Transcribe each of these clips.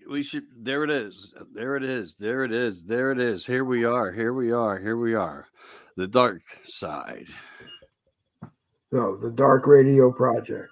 We should. There it is. There it is. There it is. There it is. Here we are. Here we are. Here we are. The dark side. No, the Dark Radio Project.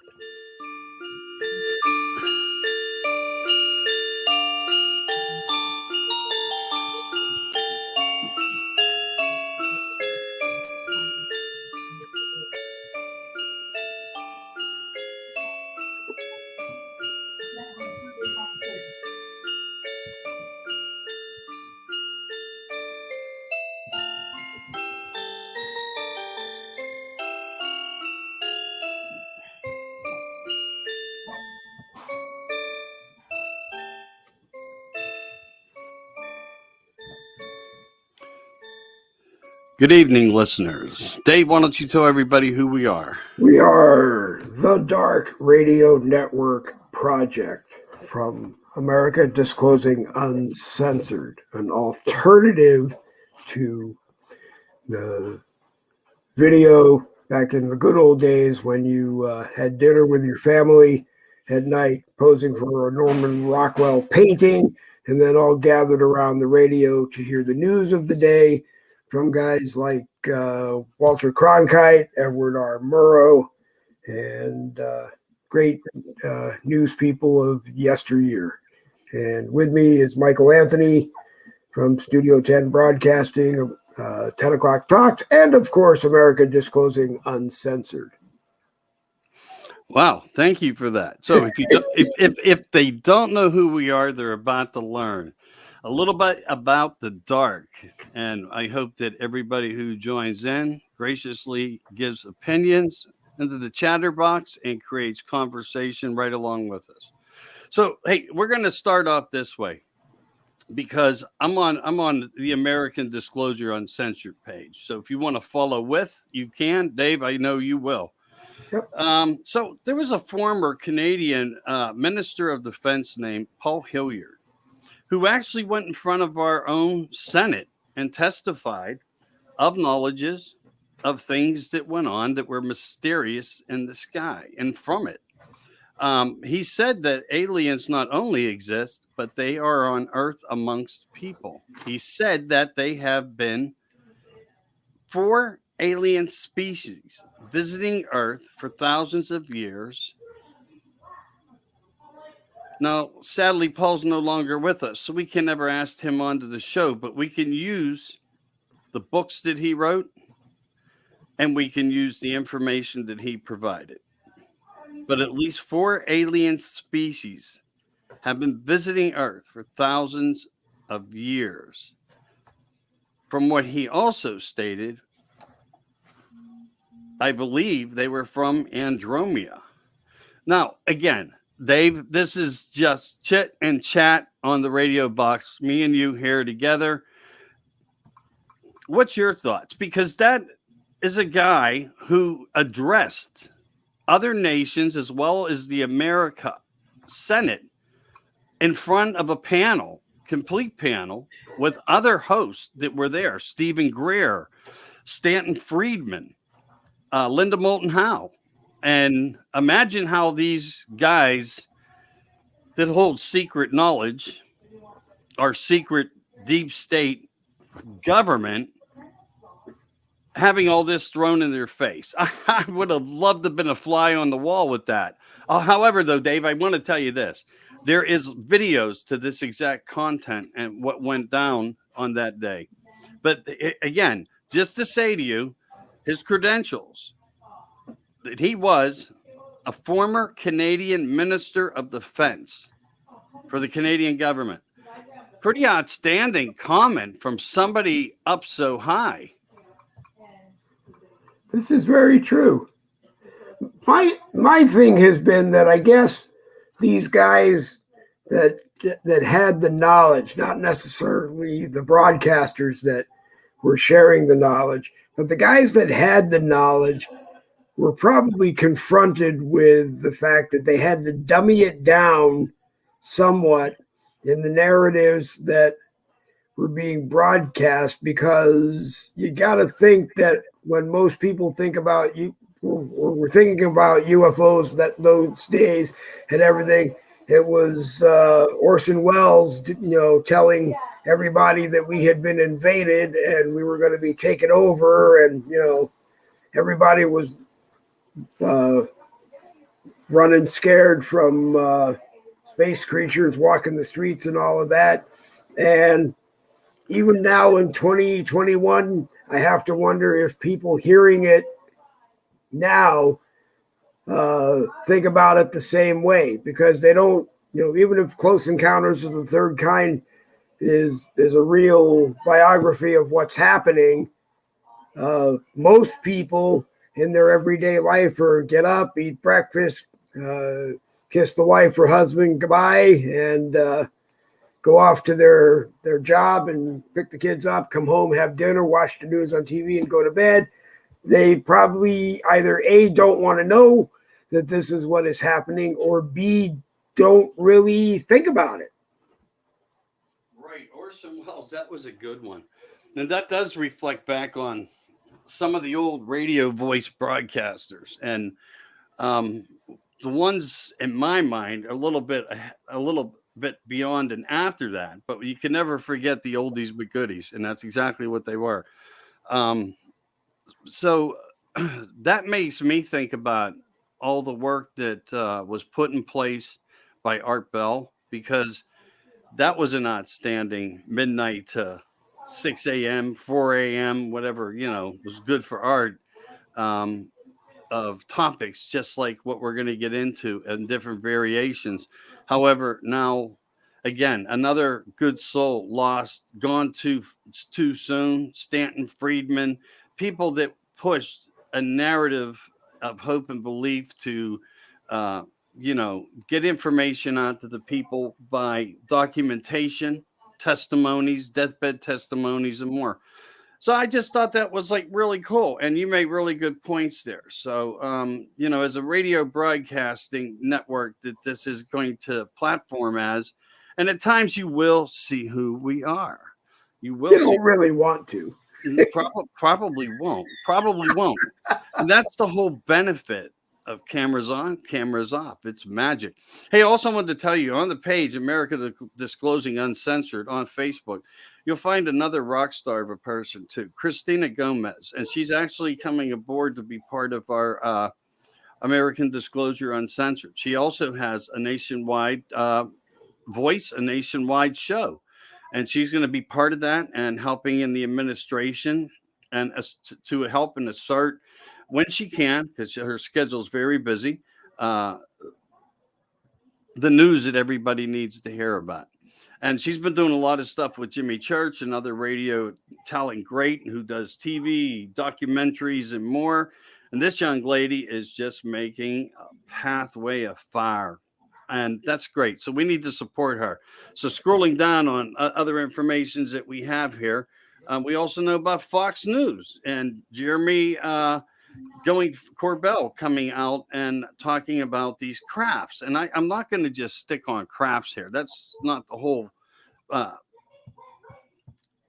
Good evening, listeners. Dave, why don't you tell everybody who we are? We are the Dark Radio Network Project from America Disclosing Uncensored, an alternative to the video back in the good old days when you had dinner with your family at night, posing for a Norman Rockwell painting, and then all gathered around the radio to hear the news of the day from guys like Walter Cronkite, Edward R. Murrow, and great news people of yesteryear. And with me is Michael Anthony from Studio 10 Broadcasting, 10 O'Clock Talks, and of course, America Disclosing Uncensored. Wow, thank you for that. So if they don't know who we are, they're about to learn a little bit about the dark. And I hope that everybody who joins in graciously gives opinions into the chatter box and creates conversation right along with us. So, hey, we're going to start off this way because I'm on the American Disclosure Uncensored page. So if you want to follow with, you can. Dave, I know you will. Yep. So there was a former Canadian Minister of Defense named Paul Hilliard, who actually went in front of our own Senate and testified of knowledges of things that went on that were mysterious in the sky. And from it, he said that aliens not only exist, but they are on Earth amongst people. He said that they have been 4 alien species visiting Earth for thousands of years. Now, sadly, Paul's no longer with us, so we can never ask him onto the show, but we can use the books that he wrote and we can use the information that he provided. But at least 4 alien species have been visiting Earth for thousands of years. From what he also stated, I believe they were from Andromeda. Now, again, Dave, this is just chit and chat on the radio box. Me and you here together. What's your thoughts? Because that is a guy who addressed other nations as well as the America Senate in front of a panel, complete panel, with other hosts that were there. Stephen Greer, Stanton Friedman, Linda Moulton Howe. And imagine how these guys that hold secret knowledge, our secret deep state government, having all this thrown in their face. I would have loved to have been a fly on the wall with that. However, though, Dave, I want to tell you this. There is videos to this exact content and what went down on that day. But again, just to say to you, his credentials, that he was a former Canadian Minister of Defense for the Canadian government. Pretty outstanding comment from somebody up so high. This is very true. My thing has been that I guess these guys that had the knowledge, not necessarily the broadcasters that were sharing the knowledge, but the guys that had the knowledge were probably confronted with the fact that they had to dummy it down somewhat in the narratives that were being broadcast, because you got to think that when most people think about we're thinking about UFOs that those days and everything, it was Orson Welles, telling everybody that we had been invaded and we were going to be taken over, and everybody was running scared from space creatures walking the streets and all of that. And even now in 2021, I have to wonder if people hearing it now think about it the same way, because they don't, even if Close Encounters of the Third Kind is a real biography of what's happening, most people in their everyday life are get up, eat breakfast, kiss the wife or husband goodbye, and go off to their job and pick the kids up, come home, have dinner, watch the news on TV, and go to bed. They probably either A, don't want to know that this is what is happening, or B, don't really think about it. Right. Orson Welles, that was a good one. And that does reflect back on some of the old radio voice broadcasters. And the ones in my mind are a little bit beyond and after that, but you can never forget the oldies but goodies, and that's exactly what they were. So that makes me think about all the work that was put in place by Art Bell, because that was an outstanding midnight to 6 a.m., 4 a.m., whatever, was good for art, of topics, just like what we're going to get into and different variations. However, now, again, another good soul lost, gone too soon. Stanton Friedman, people that pushed a narrative of hope and belief to, get information out to the people by documentation, testimonies, deathbed testimonies, and more. So I just thought that was like really cool, and you made really good points there. So, as a radio broadcasting network that this is going to platform as, and at times you will see who we are. You will. You don't really want to. Probably won't. And that's the whole benefit of cameras on, cameras off. It's magic. Hey, also wanted to tell you, on the page, America Disclosing Uncensored on Facebook, you'll find another rock star of a person too, Christina Gomez. And she's actually coming aboard to be part of our American Disclosure Uncensored. She also has a nationwide voice, a nationwide show. And she's going to be part of that and helping in the administration and to help and assert when she can, because her schedule is very busy, the news that everybody needs to hear about. And she's been doing a lot of stuff with Jimmy Church, another radio talent great who does TV, documentaries, and more. And this young lady is just making a pathway of fire. And that's great. So we need to support her. So scrolling down on other informations that we have here, we also know about Fox News and Jeremy Corbell coming out and talking about these crafts. And I'm not going to just stick on crafts here. That's not the whole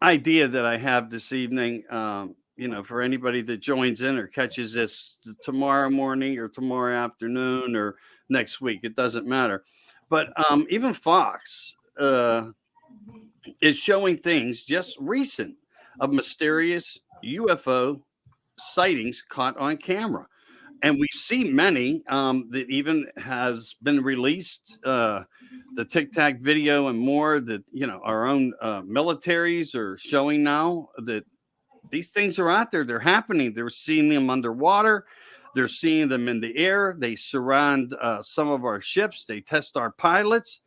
idea that I have this evening. For anybody that joins in or catches this tomorrow morning or tomorrow afternoon or next week, it doesn't matter. But even Fox is showing things just recent of mysterious UFO sightings caught on camera. And we see many that even has been released, the Tic Tac video and more that, our own militaries are showing now that these things are out there. They're happening. They're seeing them underwater. They're seeing them in the air. They surround some of our ships. They test our pilots.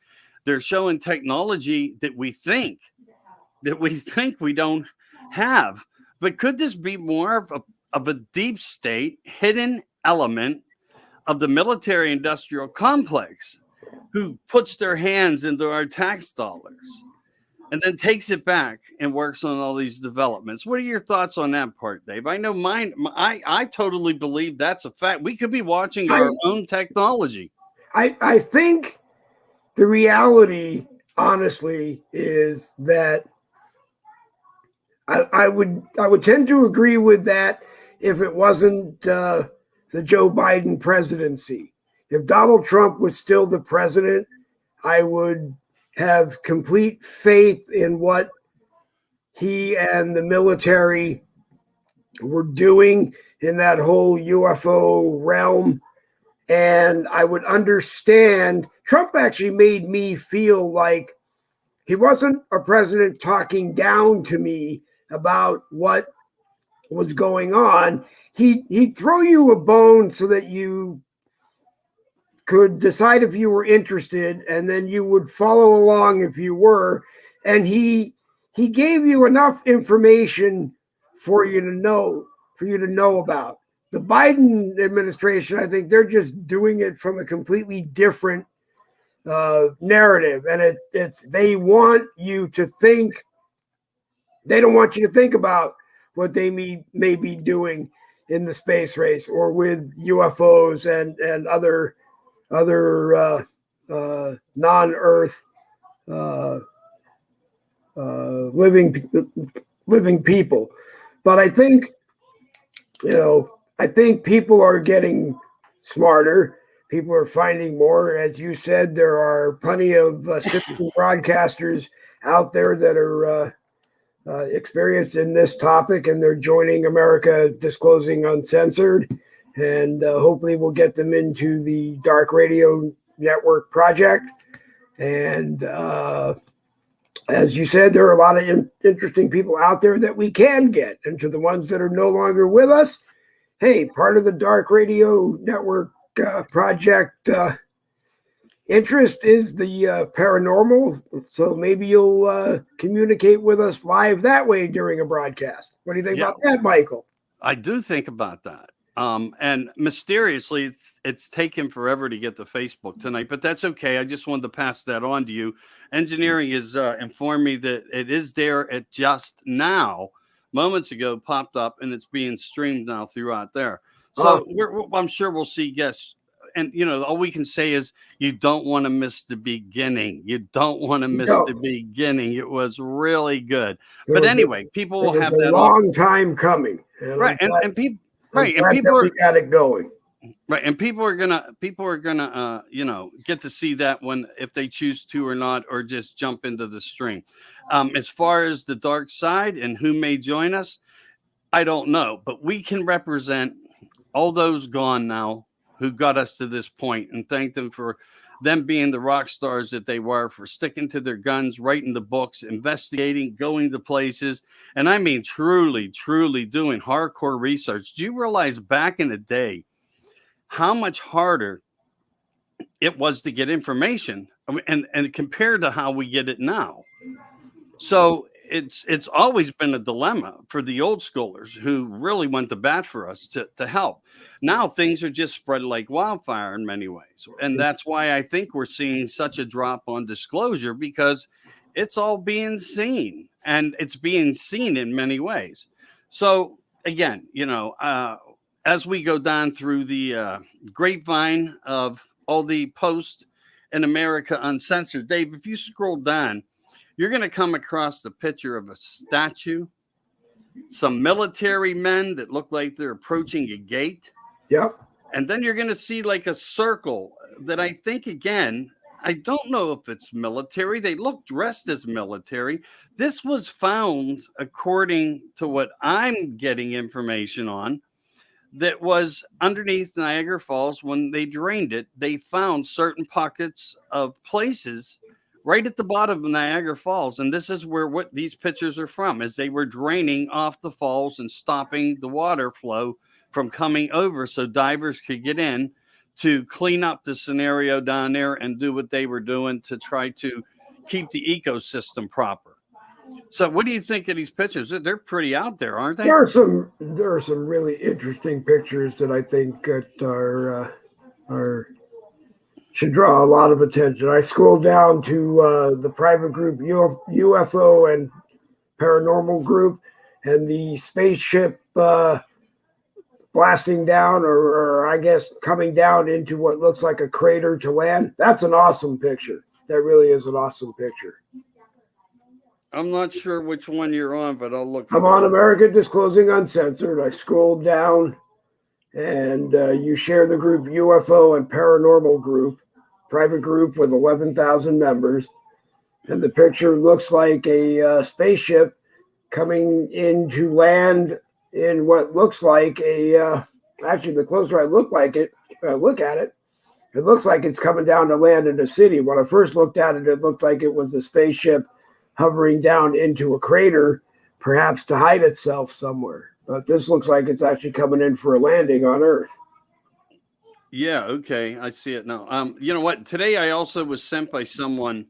They're showing technology that we think we don't have. But could this be more of a deep state hidden element of the military industrial complex who puts their hands into our tax dollars and then takes it back and works on all these developments? What are your thoughts on that part, Dave? I know mine. I totally believe that's a fact. We could be watching our own technology. I think the reality, honestly, is that I would tend to agree with that if it wasn't the Joe Biden presidency. If Donald Trump was still the president, I would have complete faith in what he and the military were doing in that whole UFO realm. And I would understand. Trump actually made me feel like he wasn't a president talking down to me about what was going on. He'd throw you a bone so that you could decide if you were interested, and then you would follow along if you were. And he gave you enough information for you to know about. The Biden administration, I think they're just doing it from a completely different narrative, and it's they want you to think. They don't want you to think about what they may be doing in the space race or with UFOs and other non-Earth living people. But I think people are getting smarter. People are finding more. As you said, there are plenty of citizen broadcasters out there that are experienced in this topic, and they're joining America Disclosing Uncensored. And hopefully we'll get them into the Dark Radio Network project. And as you said, there are a lot of interesting people out there that we can get. And to the ones that are no longer with us, hey, part of the Dark Radio Network project interest is the paranormal. So maybe you'll communicate with us live that way during a broadcast. What do you think about that, Michael? I do think about that. And mysteriously, it's taken forever to get to Facebook tonight, but that's okay. I just wanted to pass that on to you. Engineering has informed me that it is there. It just now, moments ago, popped up, and it's being streamed now throughout there. So I'm sure we'll see guests. And, all we can say is you don't want to miss the beginning. You don't want to miss the beginning. It was really good. But anyway, people will have that. A long time coming. Right. And people. Right, and people we got it going. Right, and people are gonna get to see that if they choose to or not, or just jump into the stream. As far as the dark side and who may join us, I don't know, but we can represent all those gone now who got us to this point, and thank them for them being the rock stars that they were, for sticking to their guns, writing the books, investigating, going to places. And I mean, truly, truly doing hardcore research. Do you realize back in the day how much harder it was to get information? And compared to how we get it now. So it's always been a dilemma for the old schoolers who really went to bat for us to help. Now things are just spread like wildfire in many ways. And that's why I think we're seeing such a drop on disclosure, because it's all being seen, and it's being seen in many ways. So again, as we go down through the grapevine of all the posts in America Uncensored, Dave, if you scroll down, you're going to come across the picture of a statue, some military men that look like they're approaching a gate. Yep. And then you're going to see like a circle that I think, again, I don't know if it's military. They look dressed as military. This was found, according to what I'm getting information on, that was underneath Niagara Falls. When they drained it, they found certain pockets of places right at the bottom of Niagara Falls. And this is where what these pictures are from, as they were draining off the falls and stopping the water flow from coming over so divers could get in to clean up the scenario down there and do what they were doing to try to keep the ecosystem proper. So what do you think of these pictures? They're pretty out there, aren't they? There are some really interesting pictures that I think that are should draw a lot of attention. I scrolled down to the private group UFO and Paranormal Group, and the spaceship blasting down, or I guess coming down into what looks like a crater to land. That's an awesome picture. That really is an awesome picture. I'm not sure which one you're on, but I'll look. I'm on America Disclosing Uncensored. I scrolled down, and you share the group UFO and Paranormal Group. private group with 11,000 members. And the picture looks like a spaceship coming in to land in what looks like actually, the closer I look at it, it looks like it's coming down to land in a city. When I first looked at it, it looked like it was a spaceship hovering down into a crater, perhaps to hide itself somewhere. But this looks like it's actually coming in for a landing on Earth. Yeah, okay, I see it now. You know what? Today I also was sent by someone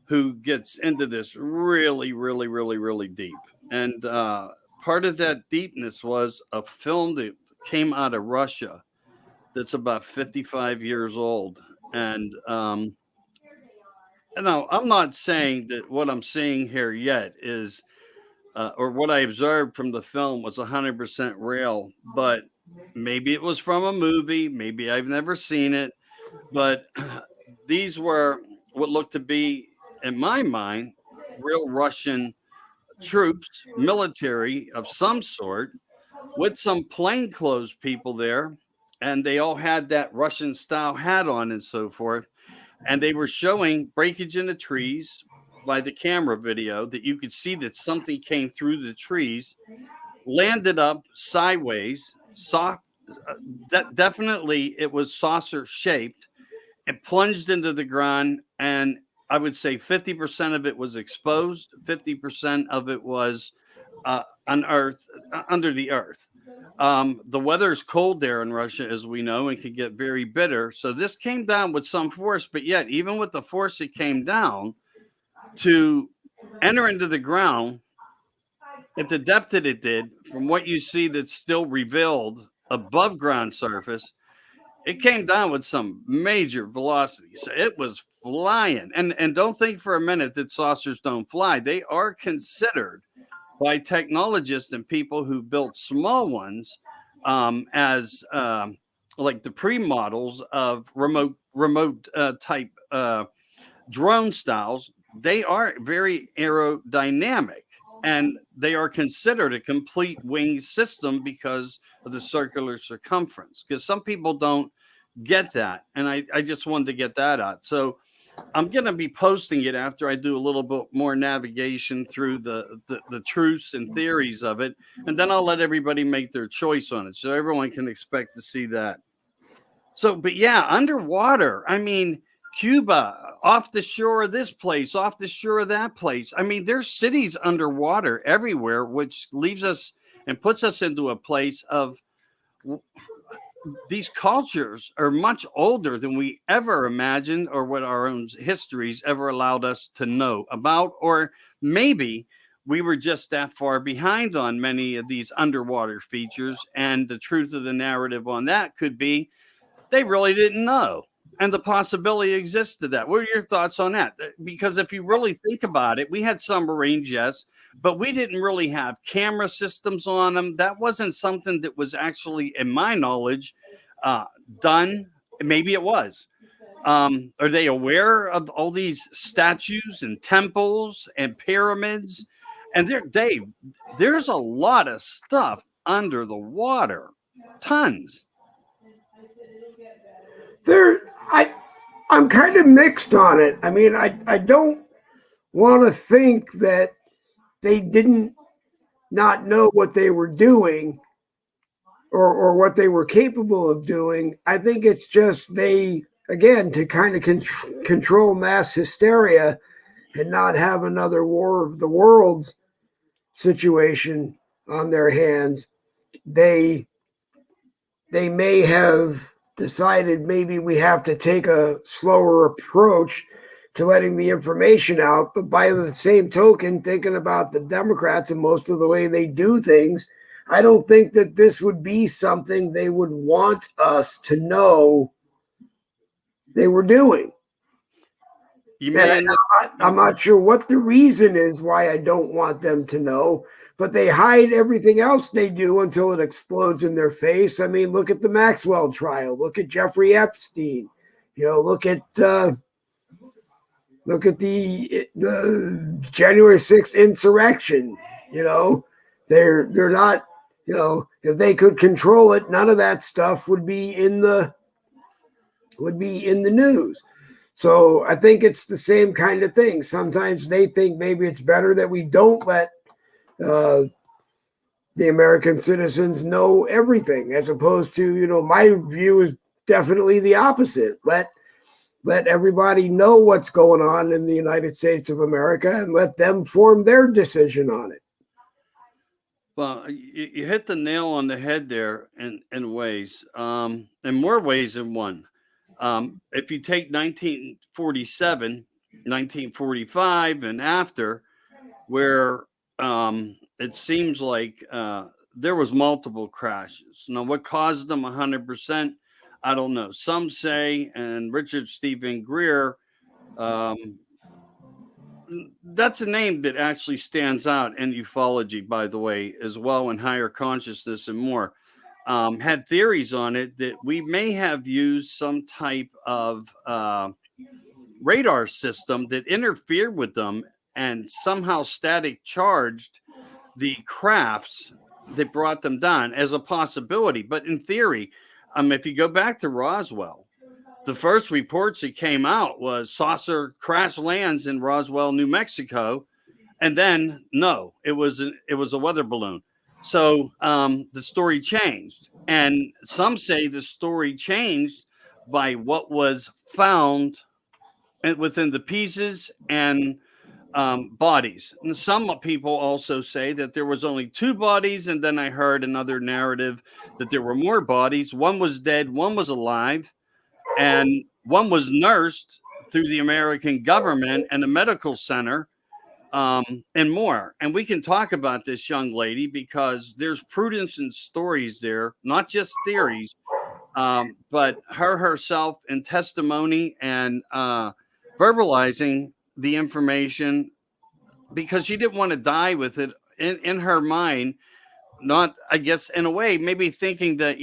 who gets into this really, really, really, really deep. And part of that deepness was a film that came out of Russia that's about 55 years old. And now I'm not saying that what I'm seeing here yet is, or what I observed from the film was 100% real, but maybe it was from a movie. Maybe I've never seen it, but these were what looked to be, in my mind, real Russian troops, military of some sort, with some plainclothes people there. And they all had that Russian style hat on and so forth. And they were showing breakage in the trees by the camera video that you could see that something came through the trees, landed up sideways, soft. Definitely, it was saucer shaped and plunged into the ground. And I would say 50% of it was exposed, 50% of it was unearthed under the earth. The weather is cold there in Russia, as we know, and can get very bitter. So this came down with some force, but yet, even with the force it came down to enter into the ground at the depth that it did, from what you see that's still revealed above ground surface, it came down with some major velocity. So it was flying. And don't think for a minute that saucers don't fly. They are considered by technologists and people who built small ones as like the pre-models of remote type drone styles. They are very aerodynamic, and they are considered a complete wing system because of the circular circumference. Because some people don't get that, and I just wanted to get that out. So I'm going to be posting it after I do a little bit more navigation through the truths and theories of it, and then I'll let everybody make their choice on it, so everyone can expect to see that. So, but yeah, underwater. I mean, Cuba, off the shore of this place, off the shore of that place. I mean, there's cities underwater everywhere, which leaves us and puts us into a place of these cultures are much older than we ever imagined or what our own histories ever allowed us to know about. Or maybe we were just that far behind on many of these underwater features. And the truth of the narrative on that could be they really didn't know. And the possibility exists to that. What are your thoughts on that? Because if you really think about it, we had submarines, yes, but we didn't really have camera systems on them. That wasn't something that was actually, in my knowledge, done. Maybe it was. Are they aware of all these statues and temples and pyramids? And there, Dave, there's a lot of stuff under the water, tons. I'm kind of mixed on it. I mean, I don't want to think that they didn't not know what they were doing or what they were capable of doing. I think it's just they, again, to kind of control mass hysteria and not have another war of the worlds situation on their hands. They may have decided maybe we have to take a slower approach to letting the information out. But by the same token, thinking about the Democrats and most of the way they do things, I don't think that this would be something they would want us to know they were doing. I'm not sure what the reason is why I don't want them to know, but they hide everything else they do until it explodes in their face. I mean, look at the Maxwell trial. Look at Jeffrey Epstein. You know, look at the January 6th insurrection. You know, they're not. You know, if they could control it, none of that stuff would be in the news. So I think it's the same kind of thing. Sometimes they think maybe it's better that we don't let the American citizens know everything, as opposed to, my view is definitely the opposite. Let everybody know what's going on in the United States of America and let them form their decision on it. Well, you hit the nail on the head there in ways, in more ways than one. If you take 1947, 1945, and after, where it seems like there was multiple crashes. Now, what caused them 100%? I don't know. Some say, and Richard Stephen Greer, um, that's a name that actually stands out in ufology, by the way, as well, in higher consciousness and more. Had theories on it that we may have used some type of radar system that interfered with them and somehow static charged the crafts that brought them down as a possibility. But in theory, if you go back to Roswell, the first reports that came out was saucer crash lands in Roswell, New Mexico, and then no, it was a weather balloon. So the story changed, and some say the story changed by what was found within the pieces and bodies. And some people also say that there was only two bodies, and then I heard another narrative that there were more bodies. One was dead, one was alive, and one was nursed through the American government and the medical center, and more. And we can talk about this young lady because there's prudence and stories there, not just theories, but her herself and testimony and verbalizing the information because she didn't want to die with it in her mind. Not, I guess, in a way, maybe thinking that,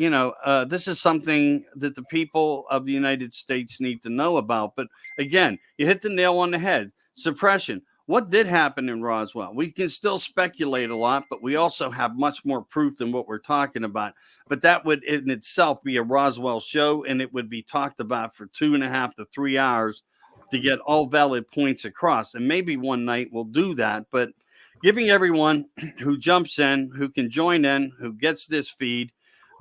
this is something that the people of the United States need to know about. But again, you hit the nail on the head. Suppression. What did happen in Roswell? We can still speculate a lot, but we also have much more proof than what we're talking about. But that would in itself be a Roswell show, and it would be talked about for 2.5 to 3 hours to get all valid points across. And maybe one night we'll do that. But giving everyone who jumps in, who can join in, who gets this feed.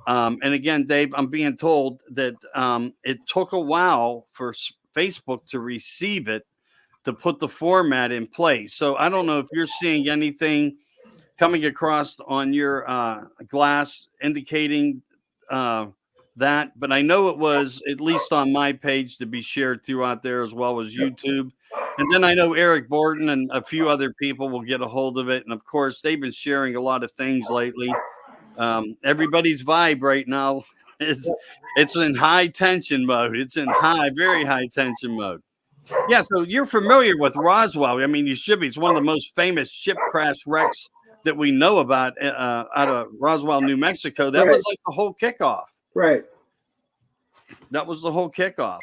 And again, Dave, I'm being told that it took a while for Facebook to receive it, to put the format in place. So I don't know if you're seeing anything coming across on your glass indicating that, but I know it was at least on my page to be shared throughout there as well as YouTube. And then I know Eric Borton and a few other people will get a hold of it. And of course, they've been sharing a lot of things lately. Everybody's vibe right now is it's in high tension mode. It's in very high tension mode. Yeah, so you're familiar with Roswell. I mean, you should be. It's one of the most famous ship crash wrecks that we know about out of Roswell, New Mexico. That was like the whole kickoff. Right. That was the whole kickoff.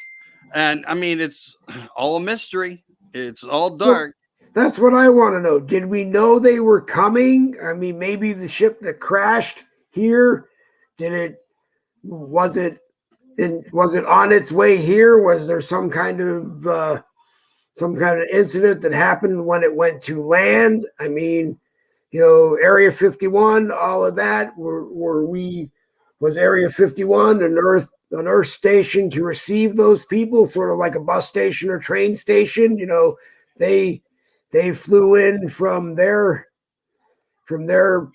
And I mean, it's all a mystery. It's all dark. Well, that's what I want to know. Did we know they were coming? I mean, maybe the ship that crashed here, was it on its way here? Was there some kind of incident that happened when it went to land? I mean, Area 51, all of that. Was Area 51 an Earth station to receive those people, sort of like a bus station or train station? They flew in from their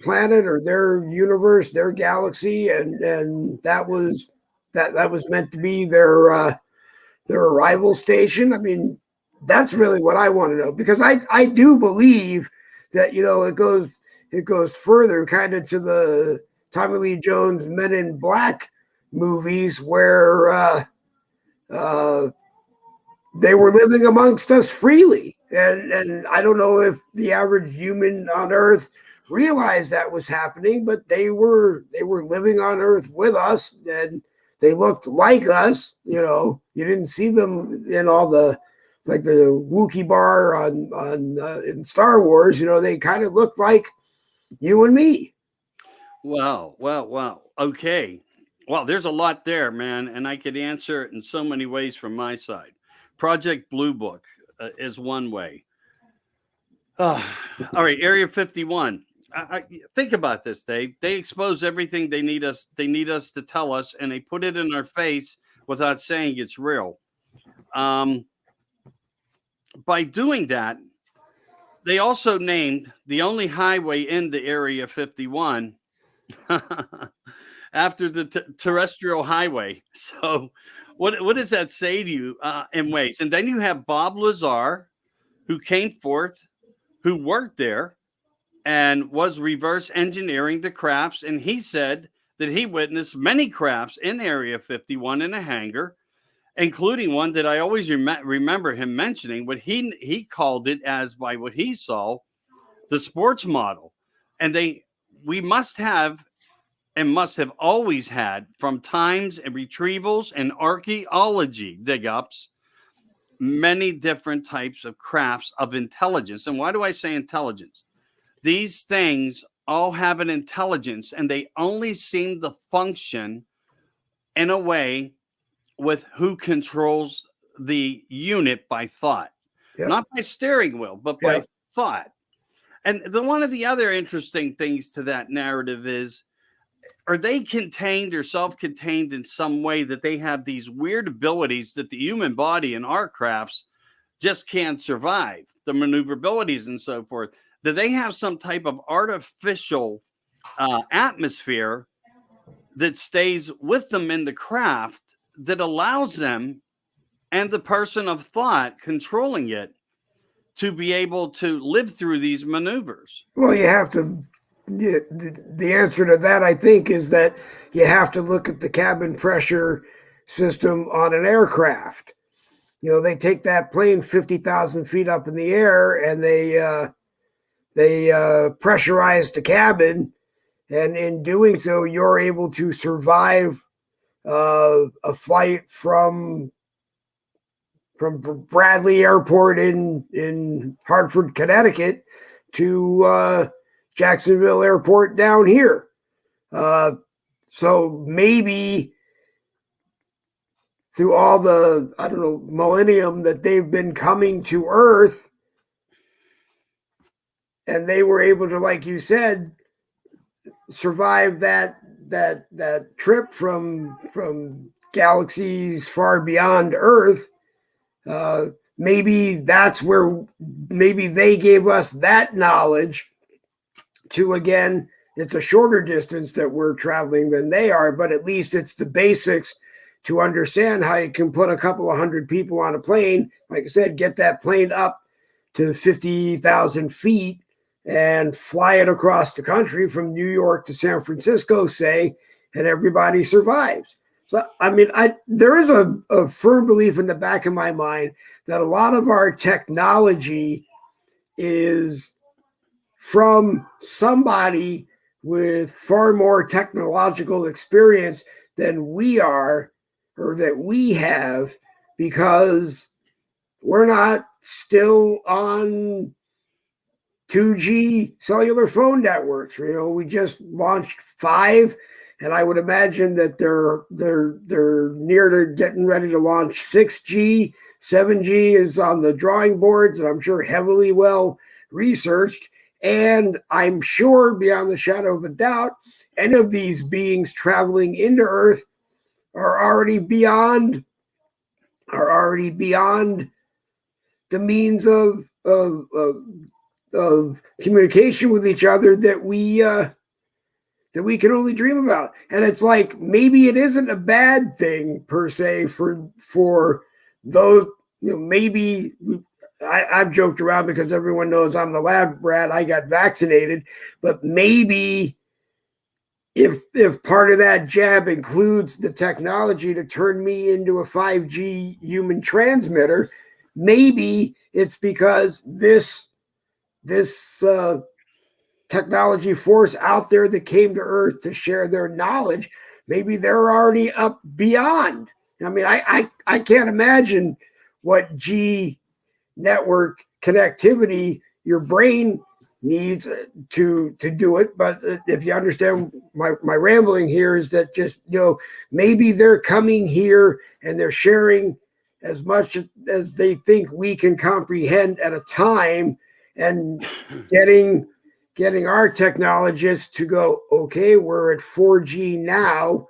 planet or their universe, their galaxy, and that was meant to be their arrival station. I mean, that's really what I want to know, because I do believe that it goes further, kind of to the Tommy Lee Jones Men in Black movies, where they were living amongst us freely, and I don't know if the average human on Earth realized that was happening, but they were living on Earth with us, and they looked like us. You didn't see them in all the like the Wookiee bar on in Star Wars. They kind of looked like you and me. Wow. Okay. Well, there's a lot there, man, and I could answer it in so many ways from my side. Project Blue Book is one way. All right, Area 51. Think about this, Dave. They expose everything they need us. They need us to tell us, and they put it in our face without saying it's real. By doing that, they also named the only highway in the Area 51 after the terrestrial highway. So, what does that say to you in ways? And then you have Bob Lazar, who came forth, who worked there and was reverse engineering the crafts. And he said that he witnessed many crafts in Area 51 in a hangar, including one that I always remember him mentioning. What he called it as, by what he saw, the sports model. And we must have and must have always had, from times and retrievals and archaeology dig-ups, many different types of crafts of intelligence. And why do I say intelligence? These things all have an intelligence, and they only seem to function in a way with who controls the unit by thought. Yep. Not by steering wheel, but by thought. And one of the other interesting things to that narrative is, are they contained or self-contained in some way that they have these weird abilities that the human body and our crafts just can't survive, the maneuverabilities and so forth? Do they have some type of artificial atmosphere that stays with them in the craft that allows them and the person of thought controlling it to be able to live through these maneuvers? Well, you have to. The answer to that, I think, is that you have to look at the cabin pressure system on an aircraft. You know, they take that plane 50,000 feet up in the air, and they pressurize the cabin, and in doing so, you're able to survive a flight from Bradley Airport in Hartford, Connecticut, to Jacksonville Airport down here. So maybe through all the, millennium that they've been coming to Earth, and they were able to, like you said, survive that trip from galaxies far beyond Earth. Maybe that's where they gave us that knowledge to, again, it's a shorter distance that we're traveling than they are, but at least it's the basics to understand how you can put a couple of hundred people on a plane, like I said, get that plane up to 50,000 feet and fly it across the country from New York to San Francisco, say, and everybody survives. So, there is a firm belief in the back of my mind that a lot of our technology is from somebody with far more technological experience than we are, or that we have, because we're not still on 2G cellular phone networks. You know, we just launched 5, and I would imagine that they're near to getting ready to launch 6G. 7G is on the drawing boards, and I'm sure heavily well researched. And I'm sure, beyond the shadow of a doubt, any of these beings traveling into Earth are already beyond the means of communication with each other that we can only dream about. And it's like, maybe it isn't a bad thing per se for those, maybe. I've joked around because everyone knows I'm the lab rat. I got vaccinated, but maybe if part of that jab includes the technology to turn me into a 5G human transmitter, maybe it's because this technology force out there that came to Earth to share their knowledge, maybe they're already up beyond. I can't imagine what G network connectivity your brain needs to do it. But if you understand my rambling here, is that just, maybe they're coming here and they're sharing as much as they think we can comprehend at a time, and getting our technologists to go, okay, we're at 4G now.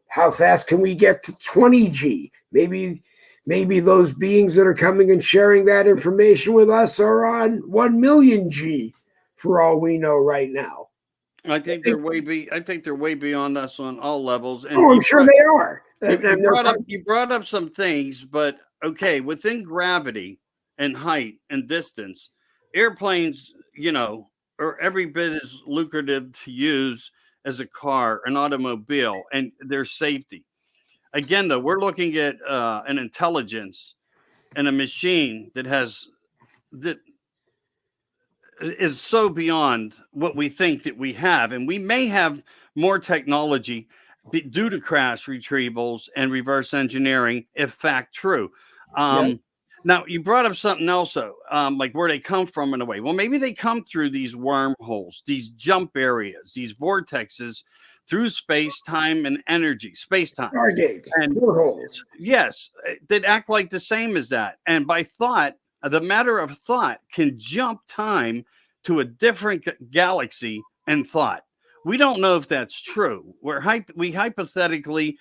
How fast can we get to 20G? Maybe those beings that are coming and sharing that information with us are on 1 million G for all we know right now. I think they're way beyond us on all levels. And I'm sure they are. You brought up some things, but okay, within gravity and height and distance, airplanes, are every bit as lucrative to use as a car, an automobile, and their safety. Again, though, we're looking at an intelligence and a machine that is so beyond what we think that we have, and we may have more technology due to crash retrievals and reverse engineering, if fact true. Now, you brought up something else, like where they come from in a way. Well, maybe they come through these wormholes, these jump areas, these vortexes through space, time, and energy. Space time. Stargates and portholes. Yes, that act like the same as that. And by thought, the matter of thought can jump time to a different galaxy and thought. We don't know if that's true. We hypothetically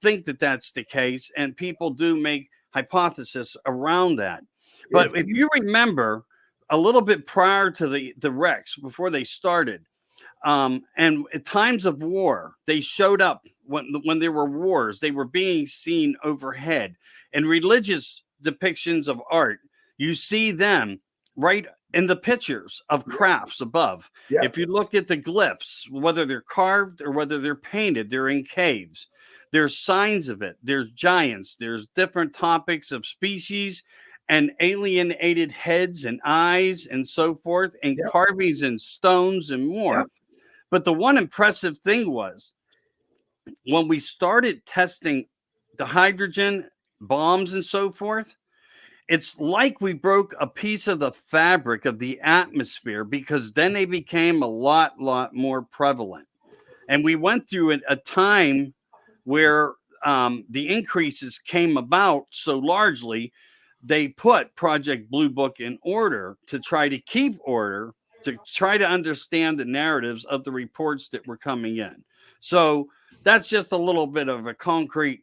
think that that's the case, and people do make hypothesis around that. But if you remember a little bit prior to the wrecks, before they started, and at times of war, they showed up when there were wars. They were being seen overhead, and religious depictions of art. You see them right in the pictures of crafts above. Yeah. If you look at the glyphs, whether they're carved or whether they're painted, they're in caves. There's signs of it. There's giants. There's different topics of species and alienated heads and eyes and so forth, and carvings and stones and more. But the one impressive thing was when we started testing the hydrogen bombs and so forth, it's like we broke a piece of the fabric of the atmosphere, because then they became a lot more prevalent. And we went through a time where the increases came about so largely, they put Project Blue Book in order to try to keep order, to try to understand the narratives of the reports that were coming in. So that's just a little bit of a concrete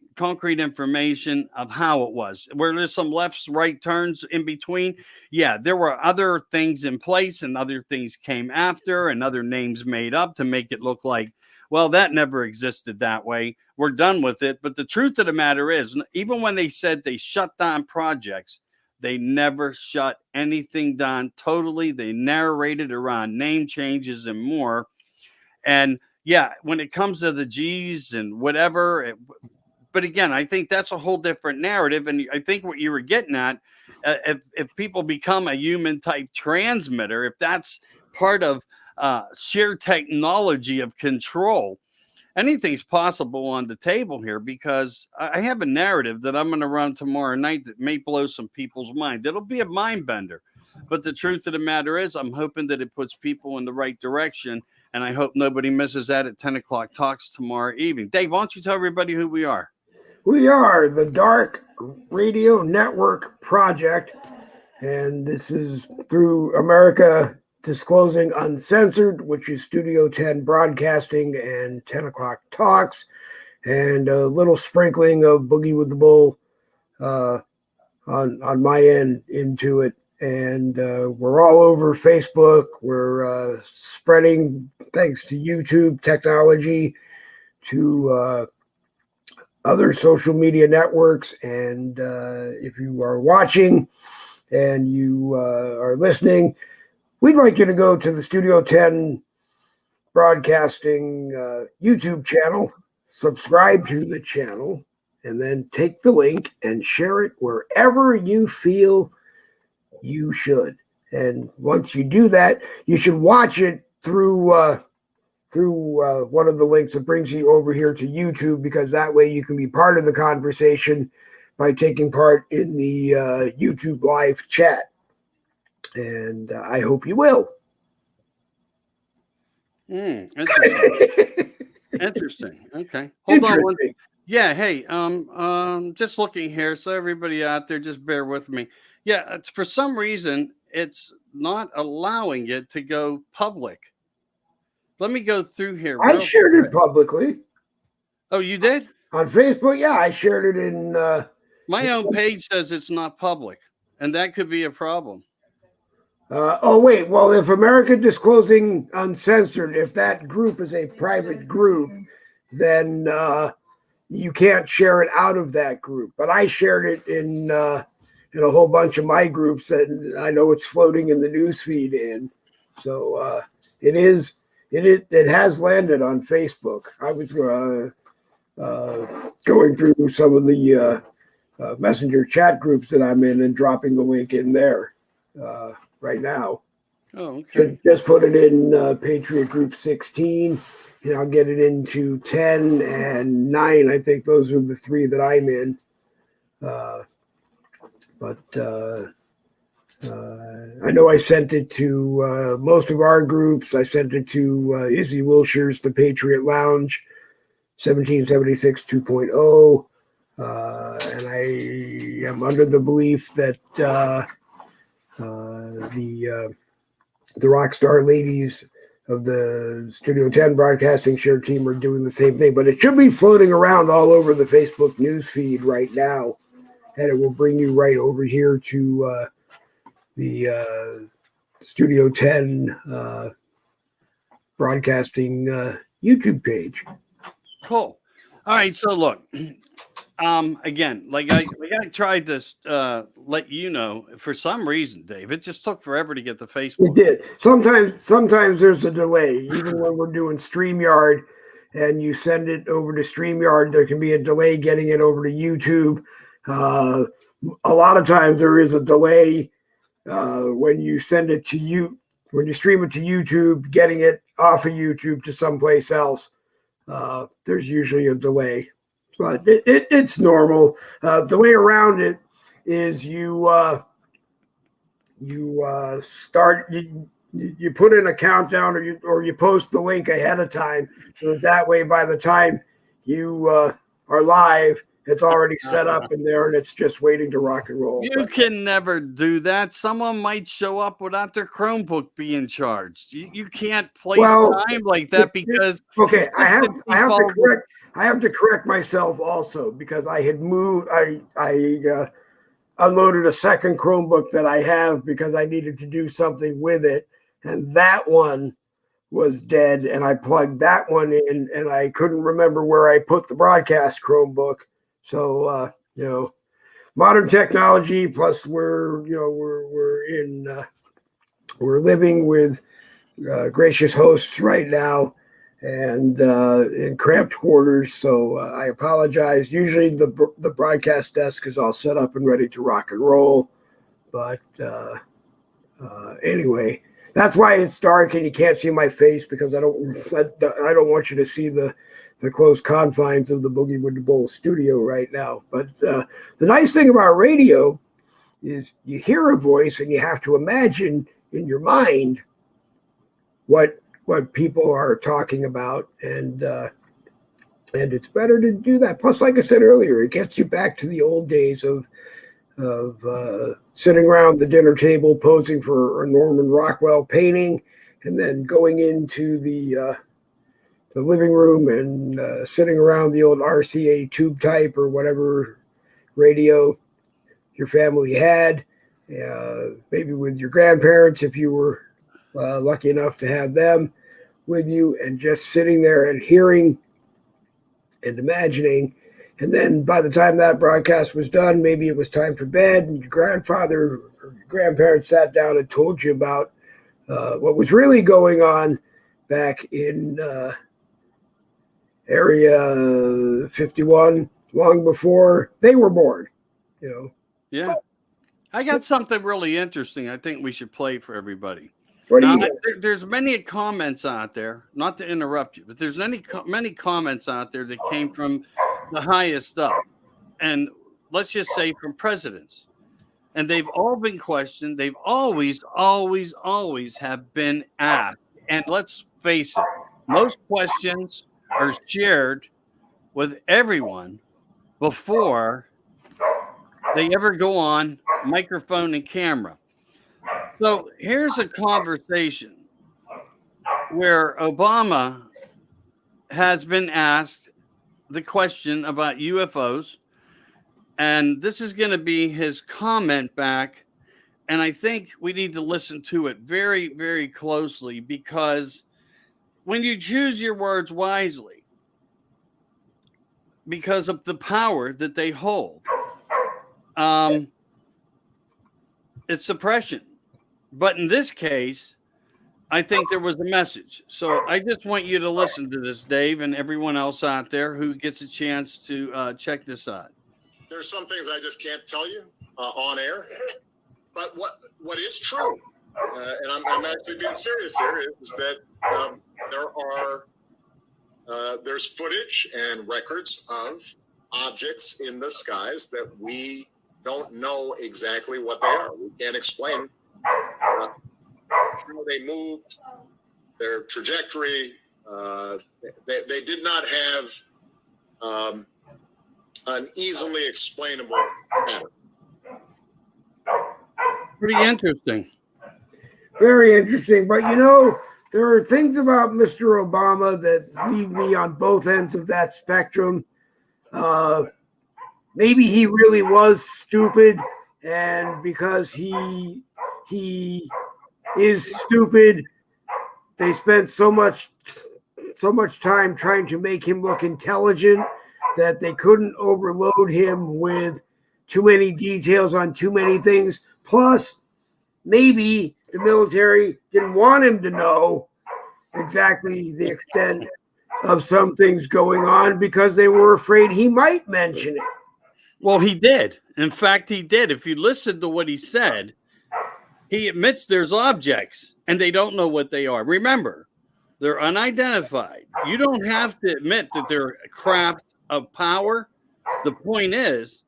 information of how it was. Where there's some lefts, right turns in between. Yeah, there were other things in place, and other things came after, and other names made up to make it look like, well, that never existed that way. We're done with it. But the truth of the matter is, even when they said they shut down projects, they never shut anything down totally. They narrated around name changes and more. And yeah, when it comes to the G's and whatever, but again, I think that's a whole different narrative. And I think what you were getting at, if people become a human type transmitter, if that's part of sheer technology of control, anything's possible on the table here, because I have a narrative that I'm going to run tomorrow night that may blow some people's mind. It'll be a mind bender. But the truth of the matter is, I'm hoping that it puts people in the right direction. And I hope nobody misses that at 10 o'clock talks tomorrow evening. Dave, why don't you tell everybody who we are? We are the Dark Radio Network Project. And this is through America Disclosing Uncensored, which is Studio 10 Broadcasting and 10 o'clock Talks, and a little sprinkling of Boogie with the Bull on my end into it. And we're all over Facebook. We're spreading, thanks to YouTube technology, to other social media networks. And if you are watching and you are listening, we'd like you to go to the Studio 10 Broadcasting YouTube channel, subscribe to the channel, and then take the link and share it wherever you feel you should. And once you do that, you should watch it through one of the links that brings you over here to YouTube, because that way you can be part of the conversation by taking part in the YouTube live chat. And I hope you will. Interesting. Interesting. Okay. Hold on. Yeah, hey, just looking here. So everybody out there, just bear with me. Yeah, it's for some reason it's not allowing it to go public. Let me go through here I real shared it quick. publicly Oh, you did? on Facebook. Yeah, I shared it in. My own page says it's not public, and that could be a problem. Oh wait, well, if America Disclosing Uncensored, if that group is a private group, then you can't share it out of that group. But I shared it in a whole bunch of my groups, and I know it's floating in the newsfeed. And so it has landed on Facebook. I was going through some of the messenger chat groups that I'm in and dropping the link in there right now. Oh, okay. Just put it in Patriot Group 16, and I'll get it into 10 and 9. I think those are the three that I'm in. But I know I sent it to most of our groups. I sent it to Izzy Wilshire's The Patriot Lounge, 1776 2.0. And I am under the belief that the Rockstar ladies of the Studio 10 Broadcasting Share team are doing the same thing. But it should be floating around all over the Facebook news feed right now. And it will bring you right over here to the Studio 10 Broadcasting YouTube page. Cool. All right. So look, again, like I tried to let you know, for some reason, Dave, it just took forever to get the Facebook. It did. Sometimes there's a delay, even when we're doing StreamYard and you send it over to StreamYard, there can be a delay getting it over to YouTube. A lot of times there is a delay when you send it to you, when you stream it to YouTube, getting it off of YouTube to someplace else. There's usually a delay, but it's normal. The way around it is you start, you put in a countdown, or you post the link ahead of time, so that way by the time you are live, it's already set up in there and it's just waiting to rock and roll. You can never do that. Someone might show up without their Chromebook being charged. You can't place time like that because okay, I have to correct myself also, because I had moved. I unloaded a second Chromebook that I have because I needed to do something with it, and that one was dead, and I plugged that one in, and I couldn't remember where I put the broadcast Chromebook. So modern technology, plus we're living with gracious hosts right now, and in cramped quarters. So I apologize. Usually the broadcast desk is all set up and ready to rock and roll, but anyway, that's why it's dark and you can't see my face, because I don't want you to see the close confines of the Boogie with the Bowl studio right now. But the nice thing about radio is you hear a voice and you have to imagine in your mind what people are talking about, and it's better to do that. Plus, like I said earlier, it gets you back to the old days of sitting around the dinner table posing for a Norman Rockwell painting, and then going into the living room and sitting around the old RCA tube type or whatever radio your family had, maybe with your grandparents if you were lucky enough to have them with you, and just sitting there and hearing and imagining. And then by the time that broadcast was done, maybe it was time for bed, and your grandfather or your grandparents sat down and told you about what was really going on back in Area 51, long before they were born, Yeah. I got something really interesting I think we should play for everybody. What do Now, you got? there's many comments out there, not to interrupt you, but there's many comments out there that came from the highest up, and let's just say from presidents, and they've all been questioned. They've always have been asked, and let's face it, most questions are shared with everyone before they ever go on microphone and camera. So here's a conversation where Obama has been asked the question about UFOs, and this is going to be his comment back. And I think we need to listen to it very, very closely, because when you choose your words wisely, because of the power that they hold, it's suppression. But in this case, I think there was a message. So I just want you to listen to this, Dave, and everyone else out there who gets a chance to check this out. There's some things I just can't tell you on air. But what is true, and I'm actually being serious here, is that there's footage and records of objects in the skies that we don't know exactly what they are. We can't explain how they moved, their trajectory. They did not have an easily explainable pattern. Pretty interesting. Very interesting. But there are things about Mr. Obama that leave me on both ends of that spectrum. Maybe he really was stupid, and because he is stupid, they spent so much time trying to make him look intelligent that they couldn't overload him with too many details on too many things. Plus, maybe the military didn't want him to know exactly the extent of some things going on because they were afraid he might mention it. Well, he did. In fact, he did. If you listen to what he said, he admits there's objects and they don't know what they are. Remember, they're unidentified. You don't have to admit that they're a craft of power. The point is,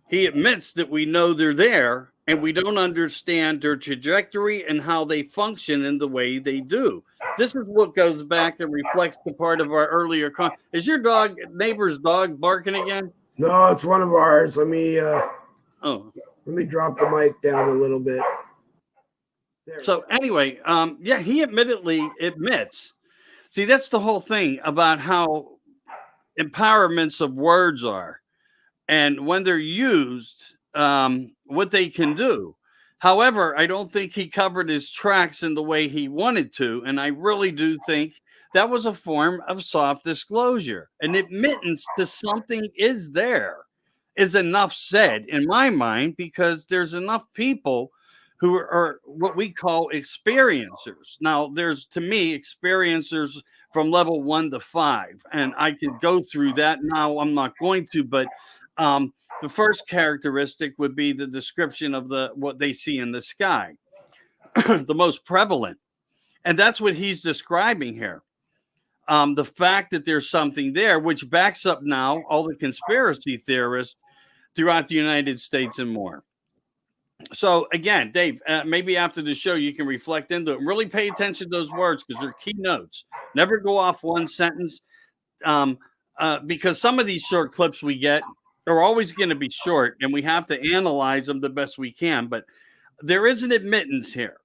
he admits that we know they're there and we don't understand their trajectory and how they function in the way they do. This is what goes back and reflects the part of our earlier Is your neighbor's dog barking again? No, it's one of ours. Let me drop the mic down a little bit. There. So anyway, he admittedly admits. See, that's the whole thing about how empowerments of words are, and when they're used, what they can do. However, I don't think he covered his tracks in the way he wanted to, and I really do think that was a form of soft disclosure. An admittance to something is enough said in my mind, because there's enough people who are what we call experiencers. Now, there's, to me, experiencers from level 1 to 5, and I could go through that now. I'm not going to, but the first characteristic would be the description of what they see in the sky, the most prevalent. And that's what he's describing here. The fact that there's something there, which backs up now all the conspiracy theorists throughout the United States and more. So again, Dave, maybe after the show, you can reflect into it and really pay attention to those words, because they're key notes. Never go off one sentence, because some of these short clips we get are always going to be short, and we have to analyze them the best we can. But there is an admittance here,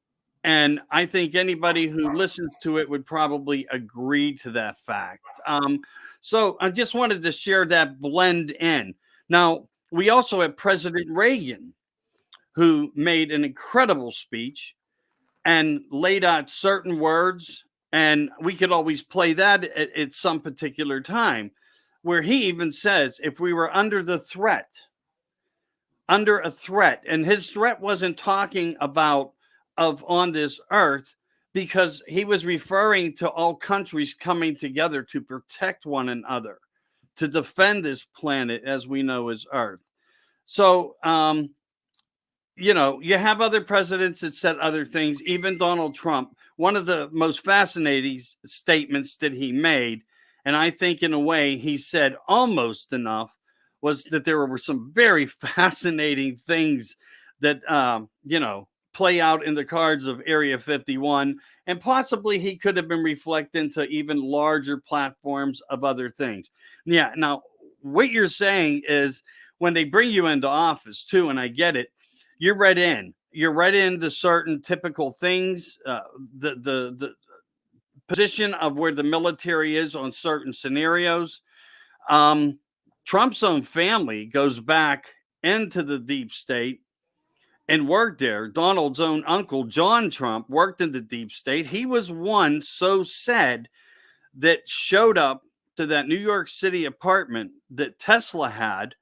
and I think anybody who listens to it would probably agree to that fact. So I just wanted to share that blend in. Now, we also have President Reagan, who made an incredible speech and laid out certain words, and we could always play that at some particular time, where he even says, if we were under a threat, and his threat wasn't talking about on this earth, because he was referring to all countries coming together to protect one another, to defend this planet as we know as Earth. So, you have other presidents that said other things, even Donald Trump. One of the most fascinating statements that he made, and I think in a way he said almost enough, was that there were some very fascinating things that, play out in the cards of Area 51, and possibly he could have been reflected into even larger platforms of other things. Yeah. Now, what you're saying is when they bring you into office too, and I get it, you're read in. You're read into certain typical things. The position of where the military is on certain scenarios. Trump's own family goes back into the deep state and worked there. Donald's own uncle, John Trump, worked in the deep state. He was one, so said, that showed up to that New York City apartment that Tesla had,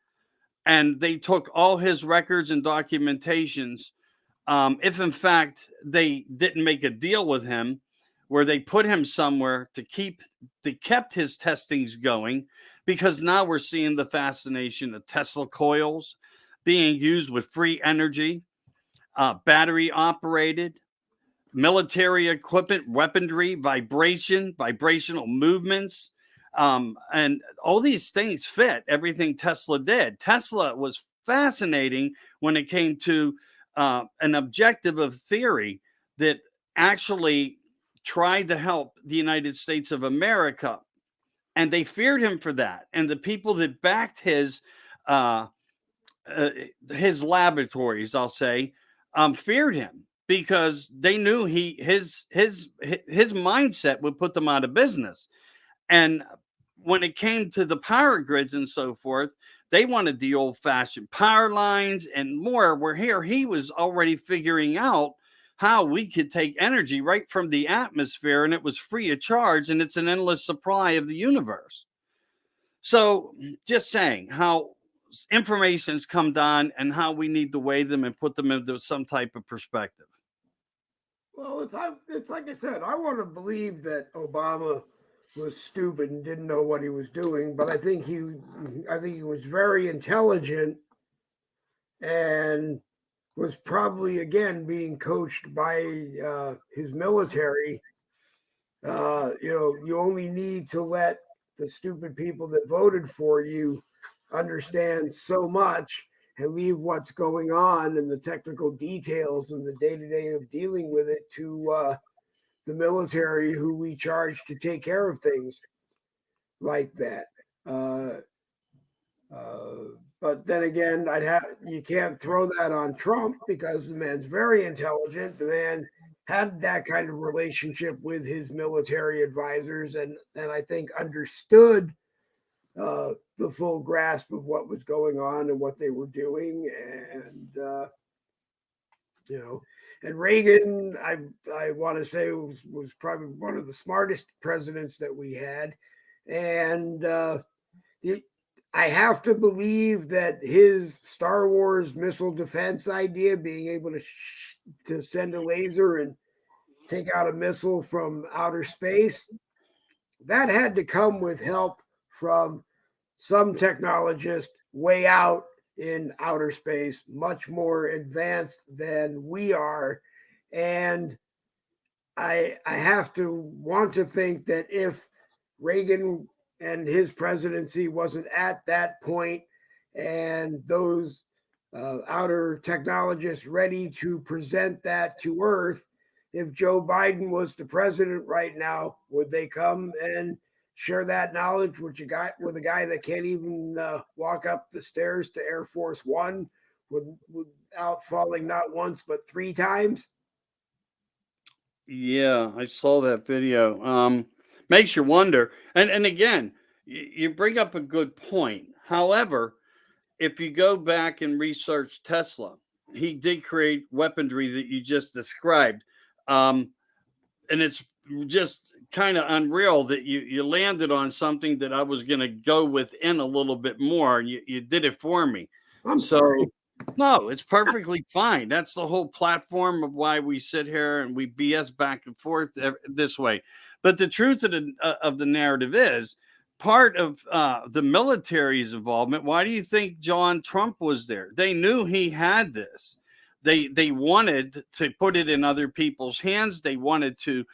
and they took all his records and documentations. If in fact they didn't make a deal with him where they put him somewhere to kept his testings going, because now we're seeing the fascination of Tesla coils being used with free energy, battery operated, military equipment, weaponry, vibrational movements, and all these things fit everything Tesla did. Tesla was fascinating when it came to an objective of theory that actually tried to help the United States of America, and they feared him for that. And the people that backed his laboratories, I'll say, feared him because they knew his mindset would put them out of business. And when it came to the power grids and so forth, they wanted the old-fashioned power lines and more. Where here he was already figuring out how we could take energy right from the atmosphere, and it was free of charge, and it's an endless supply of the universe. So just saying how information's come down and how we need to weigh them and put them into some type of perspective. Well, it's like I said, I want to believe that Obama was stupid and didn't know what he was doing, but I think he was very intelligent and was probably again being coached by his military. You only need to let the stupid people that voted for you understand so much and leave what's going on and the technical details and the day-to-day of dealing with it to the military, who we charge to take care of things like that. But then again, you can't throw that on Trump because the man's very intelligent. The man had that kind of relationship with his military advisors, and I think understood the full grasp of what was going on and what they were doing. And and Reagan, I want to say was probably one of the smartest presidents that we had. And I have to believe that his Star Wars missile defense idea, being able to send a laser and take out a missile from outer space, that had to come with help from some technologist way out in outer space, much more advanced than we are. And I have to want to think that if Reagan and his presidency wasn't at that point and those outer technologists ready to present that to Earth, if Joe Biden was the president right now, would they come and share that knowledge with a guy that can't even walk up the stairs to Air Force One without falling not once but 3 times? Yeah, I saw that video. Makes you wonder. And again, you bring up a good point. However, if you go back and research Tesla, he did create weaponry that you just described. And it's just kind of unreal that you landed on something that I was going to go within a little bit more. You did it for me. I'm sorry. No, it's perfectly fine. That's the whole platform of why we sit here and we BS back and forth this way. But the truth of the narrative is part of the military's involvement. Why do you think John Trump was there? They knew he had this. They wanted to put it in other people's hands. They wanted to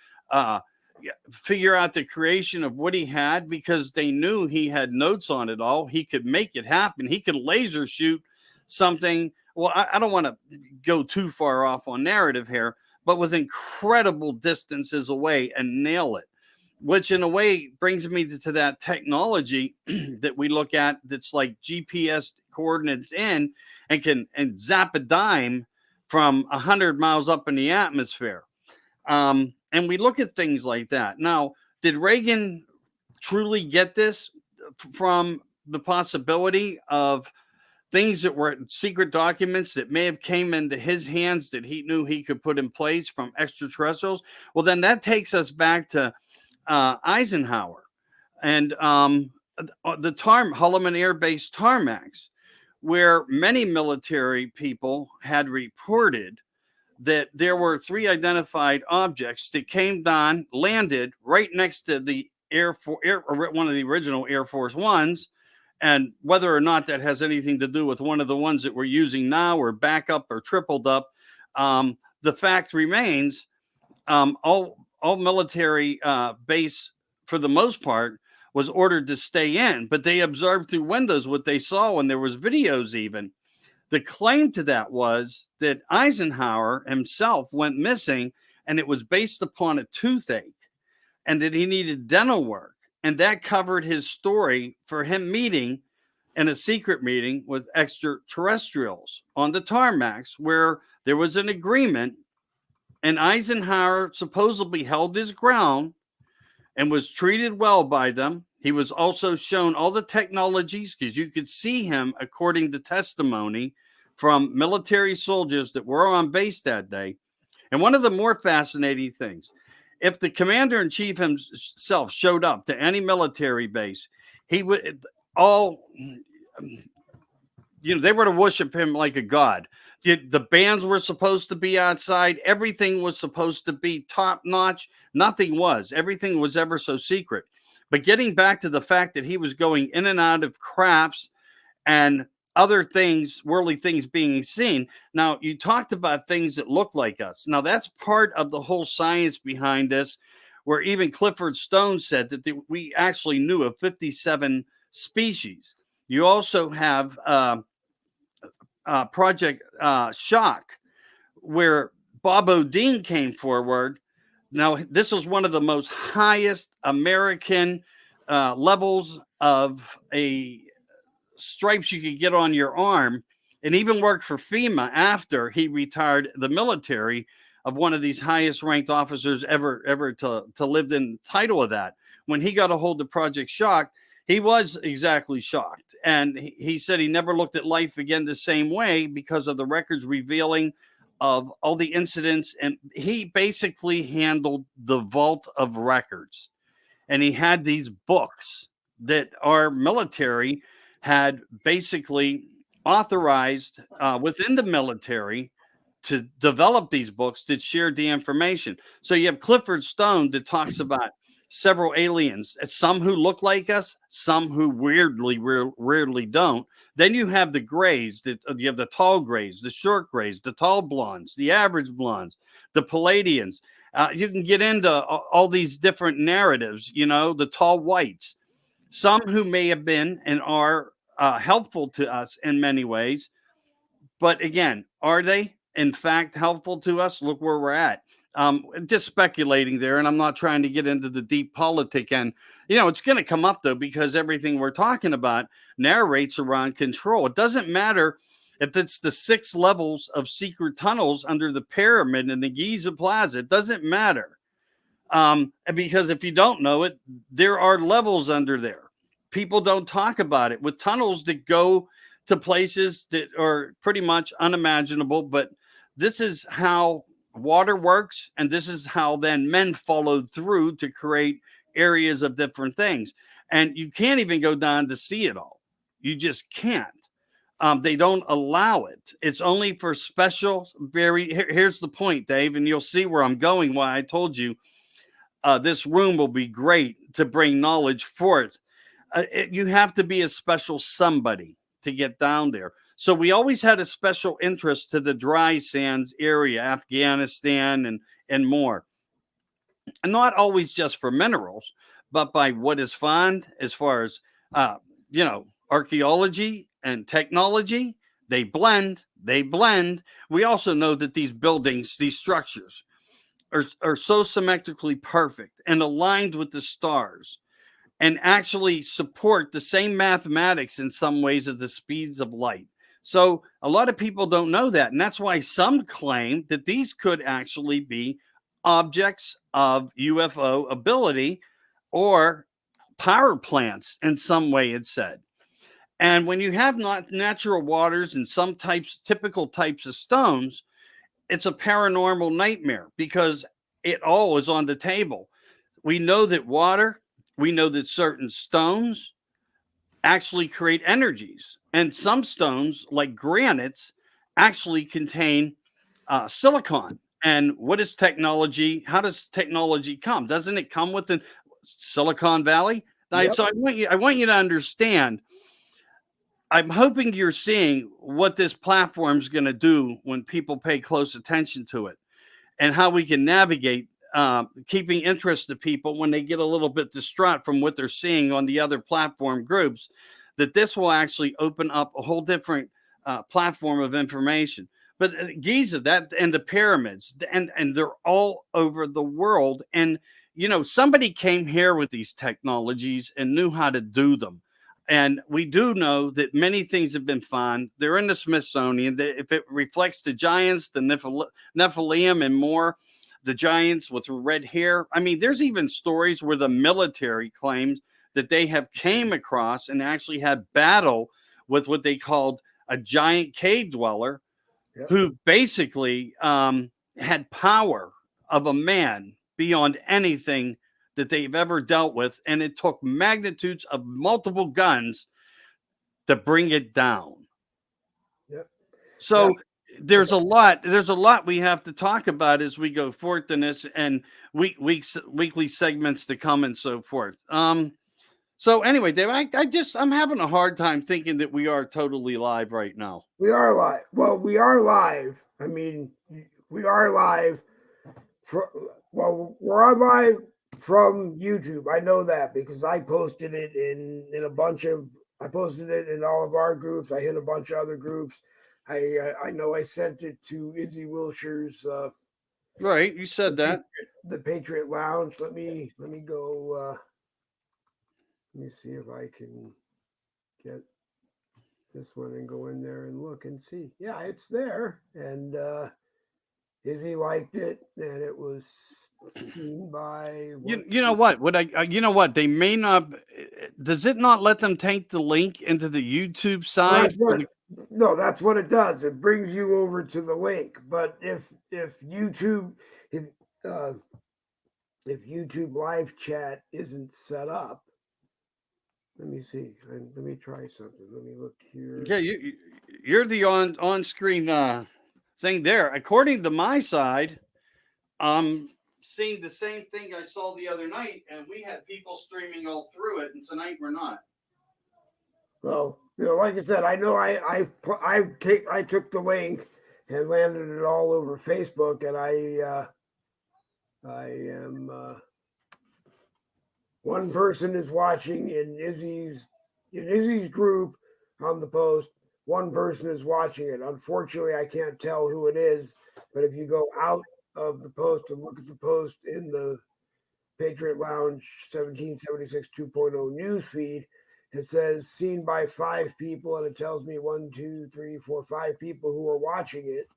figure out the creation of what he had because they knew he had notes on it all. He could make it happen. He could laser shoot something well, I don't want to go too far off on narrative here, but with incredible distances away and nail it, which in a way brings me to that technology that we look at that's like GPS coordinates in and zap a dime from 100 miles up in the atmosphere. And we look at things like that. Now, did Reagan truly get this from the possibility of things that were secret documents that may have came into his hands that he knew he could put in place from extraterrestrials? Well, then that takes us back to Eisenhower and the Holloman Air Base tarmacs, where many military people had reported that there were 3 identified objects that came down, landed right next to the one of the original Air Force Ones. And whether or not that has anything to do with one of the ones that we're using now or backup or tripled up, the fact remains, all military base, for the most part, was ordered to stay in, but they observed through windows what they saw, and there was videos even. The claim to that was that Eisenhower himself went missing, and it was based upon a toothache, and that he needed dental work. And that covered his story for him meeting in a secret meeting with extraterrestrials on the tarmacs, where there was an agreement, and Eisenhower supposedly held his ground and was treated well by them. He was also shown all the technologies, because you could see him, according to testimony from military soldiers that were on base that day. And one of the more fascinating things, if the commander-in-chief himself showed up to any military base, he would they were to worship him like a god. The bands were supposed to be outside. Everything was supposed to be top-notch. Nothing was. Everything was ever so secret. But getting back to the fact that he was going in and out of crafts and other things, worldly things being seen. Now, you talked about things that look like us. Now, that's part of the whole science behind this, where even Clifford Stone said that we actually knew of 57 species. You also have Project Shock, where Bob Odin came forward. Now, this was one of the most highest American levels of a stripes you could get on your arm, and even worked for FEMA after he retired the military, of one of these highest ranked officers ever to live in title of that. When he got a hold of Project Shock, he was exactly shocked. And he said he never looked at life again the same way because of the records revealing of all the incidents. And he basically handled the vault of records. And he had these books that our military had basically authorized within the military to develop these books that shared the information. So you have Clifford Stone that talks about several aliens, some who look like us, some who weirdly don't. Then you have the grays, you have the tall grays, the short grays, the tall blondes, the average blondes, the Palladians. You can get into all these different narratives, the tall whites, some who may have been and are helpful to us in many ways. But again, are they in fact helpful to us? Look where we're at. Just speculating there, and I'm not trying to get into the deep politic. And, it's going to come up, though, because everything we're talking about narrates around control. It doesn't matter if it's the 6 levels of secret tunnels under the pyramid in the Giza Plaza. It doesn't matter. Because if you don't know it, there are levels under there. People don't talk about it, with tunnels that go to places that are pretty much unimaginable. But this is how water works, and this is how then men followed through to create areas of different things. And you can't even go down to see it all. You just can't. They don't allow it. It's only for special, here's the point, Dave, and you'll see where I'm going, why I told you this room will be great to bring knowledge forth. You have to be a special somebody to get down there. So we always had a special interest to the dry sands area, Afghanistan and more. And not always just for minerals, but by what is found as far as, archaeology and technology They blend. They blend. We also know that these buildings, these structures, are so symmetrically perfect and aligned with the stars, and actually support the same mathematics in some ways as the speeds of light. So a lot of people don't know that. And that's why some claim that these could actually be objects of UFO ability or power plants in some way, it's said. And when you have not natural waters and some typical types of stones, it's a paranormal nightmare because it all is on the table. We know that water, we know that certain stones actually create energies, and some stones, like granites, actually contain silicon. And what is technology? How does technology come? Doesn't it come with the Silicon Valley? Yep. So I want you to understand. I'm hoping you're seeing what this platform is going to do when people pay close attention to it, and how we can navigate keeping interest to people when they get a little bit distraught from what they're seeing on the other platform groups, that this will actually open up a whole different platform of information. But Giza, that and the pyramids, and they're all over the world. And somebody came here with these technologies and knew how to do them. And we do know that many things have been found. They're in the Smithsonian. If it reflects the giants, the Nephilim, and more, the giants with red hair. I mean, there's even stories where the military claims that they have came across and actually had battle with what they called a giant cave dweller, Yep. who basically had power of a man beyond anything that they've ever dealt with. And it took magnitudes of multiple guns to bring it down. Yep. So Yep. there's a lot we have to talk about as we go forth in this, and weekly segments to come and so forth. So anyway, Dave, I'm having a hard time thinking that we are totally live right now. We are live. Well, we are live. I mean, we are live. We're on live from YouTube. I know that because I posted it in a bunch of. I posted it in all of our groups. I hit a bunch of other groups. I know I sent it to Izzy Wilshire's. Right, you said that. The Patriot Lounge. Let me go. Let me see if I can get this one and go in there and look and see. Yeah, it's there. And Izzy liked it, and it was seen by you know what? You know what? They may not. Does it not let them take the link into the YouTube side? No, that's what it does. It brings you over to the link. But if YouTube if YouTube live chat isn't set up, let me see. Let me try something. Let me look here. Yeah, you're the on screen thing there. According to my side, I'm seeing the same thing I saw the other night, and we had people streaming all through it, and tonight we're not. Well, like I said, I know I took the link and landed it all over Facebook, and I am one person is watching in Izzy's group on the post. One person is watching it. Unfortunately, I can't tell who it is, but if you go out of the post and look at the post in the Patriot Lounge 1776 2.0 news feed, it says seen by 5 people, and it tells me 1, 2, 3, 4, 5 people who are watching it.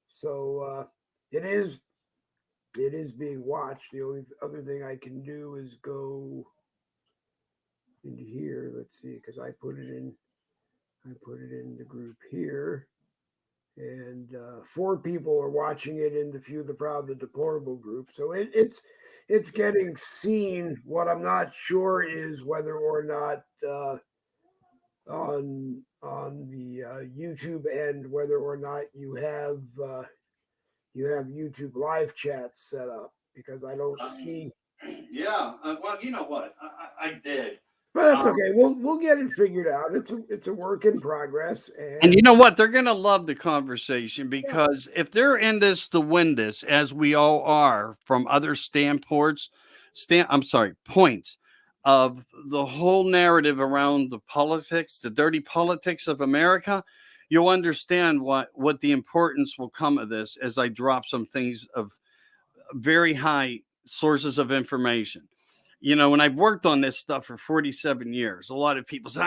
So it is being watched. The only other thing I can do is go into here. Let's see, because I put it in the group here, and 4 people are watching it in the Few, the Proud, the Deplorable group. So it's getting seen. What I'm not sure is whether or not on the YouTube end, whether or not you have YouTube live chat set up, because I don't see. Yeah, well, you know what? I did. But that's okay. We'll get it figured out. It's a work in progress. And you know what? They're going to love the conversation, because if they're in this to win this, as we all are from other points, of the whole narrative around the politics, the dirty politics of America, you'll understand what the importance will come of this as I drop some things of very high sources of information. When I've worked on this stuff for 47 years, a lot of people say,